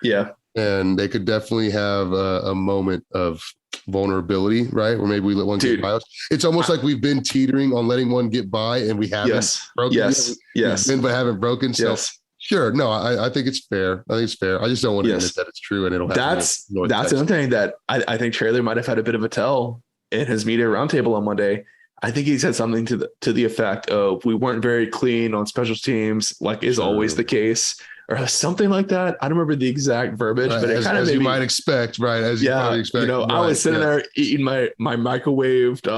Yeah. And they could definitely have a moment of vulnerability, right? Where maybe we let one get by us. It's almost like we've been teetering on letting one get by and we haven't broken. Yes. But haven't broken. So sure. No, I think it's fair. I just don't want to admit that it's true and it'll happen. That's another thing that I think Traylor might have had a bit of a tell in his media roundtable on Monday. I think he said something to the effect of, we weren't very clean on special teams, like is always the case, or something like that. I don't remember the exact verbiage, but it kind of you might expect, right? As you probably expect. I was sitting there eating my microwaved,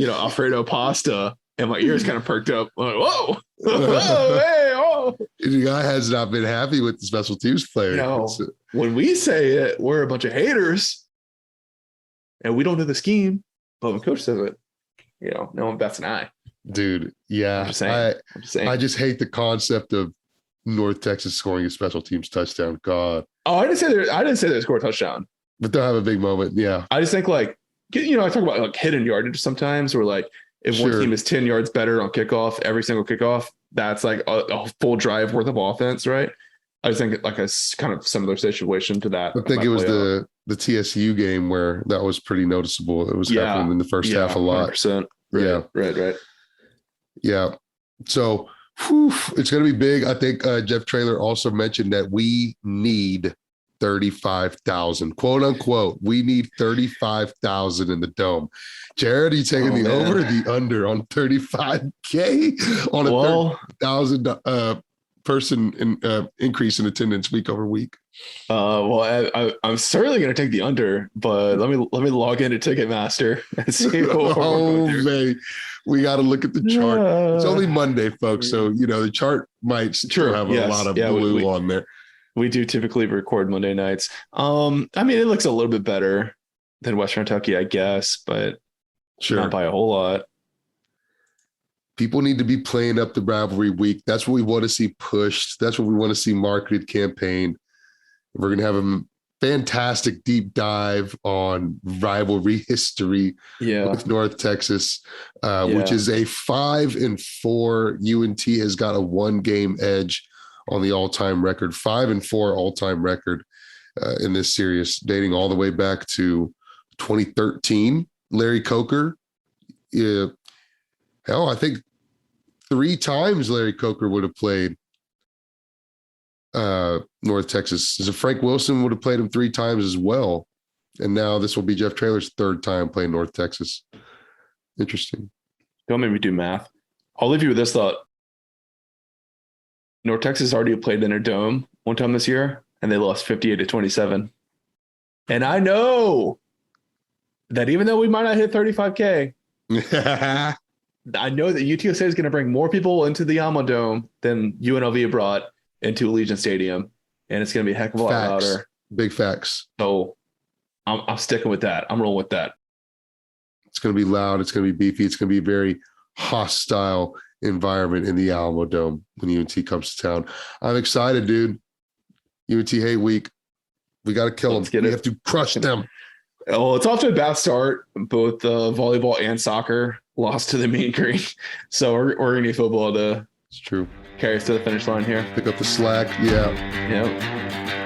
Alfredo pasta, and my ears kind of perked up. I'm like, whoa, hey, oh. The guy has not been happy with the special teams player. When we say it, we're a bunch of haters, and we don't know the scheme. But when coach says it, no one bats an eye. Dude, yeah. I'm just saying. I just hate the concept of North Texas scoring a special teams touchdown. God. Oh, I didn't say they score a touchdown. But they'll have a big moment. Yeah. I just think I talk about like hidden yardage sometimes, where like if one team is 10 yards better on kickoff, every single kickoff, that's like a full drive worth of offense, right? I just think like a kind of similar situation to that. I think it was the TSU game where that was pretty noticeable. It was happening in the first half a lot. 100%. Right. Yeah. So it's going to be big. I think Jeff Traylor also mentioned that we need 35,000, quote unquote. We need 35,000 in the dome. Jared, are you taking the over or the under on 35K on a 30,000 person increase in attendance week over week? I'm certainly going to take the under, but let me log into Ticketmaster and see what we got to look at the chart. It's only Monday, folks, so the chart might still have a lot of blue on there. We do typically record Monday nights. It looks a little bit better than Western Kentucky, I guess, but not by a whole lot. People need to be playing up the rivalry week. That's what we want to see pushed. That's what we want to see marketed campaign. We're going to have a fantastic deep dive on rivalry history with North Texas, which is a 5-4. UNT has got a 1-game edge on the all-time record, 5-4 all-time record in this series, dating all the way back to 2013. Larry Coker, I think 3 times Larry Coker would have played North Texas. As Frank Wilson would have played him 3 times as well. And now this will be Jeff Traylor's 3rd time playing North Texas. Interesting. Don't make me do math. I'll leave you with this thought. North Texas already played in their dome one time this year, and they lost 58-27. And I know that even though we might not hit 35K, I know that UTSA is going to bring more people into the Alamodome than UNLV brought into Allegiant Stadium, and it's going to be a heck of a lot louder. Big facts. So I'm sticking with that. I'm rolling with that. It's going to be loud. It's going to be beefy. It's going to be a very hostile environment in the Alamodome when UNT comes to town. I'm excited, dude. UNT hate week. We got to kill them. We have to crush them. Well, it's off to a bad start. Both volleyball and soccer lost to the Mean Green. So we're going to need football to carry us to the finish line here. Pick up the slack. Yeah. Yep.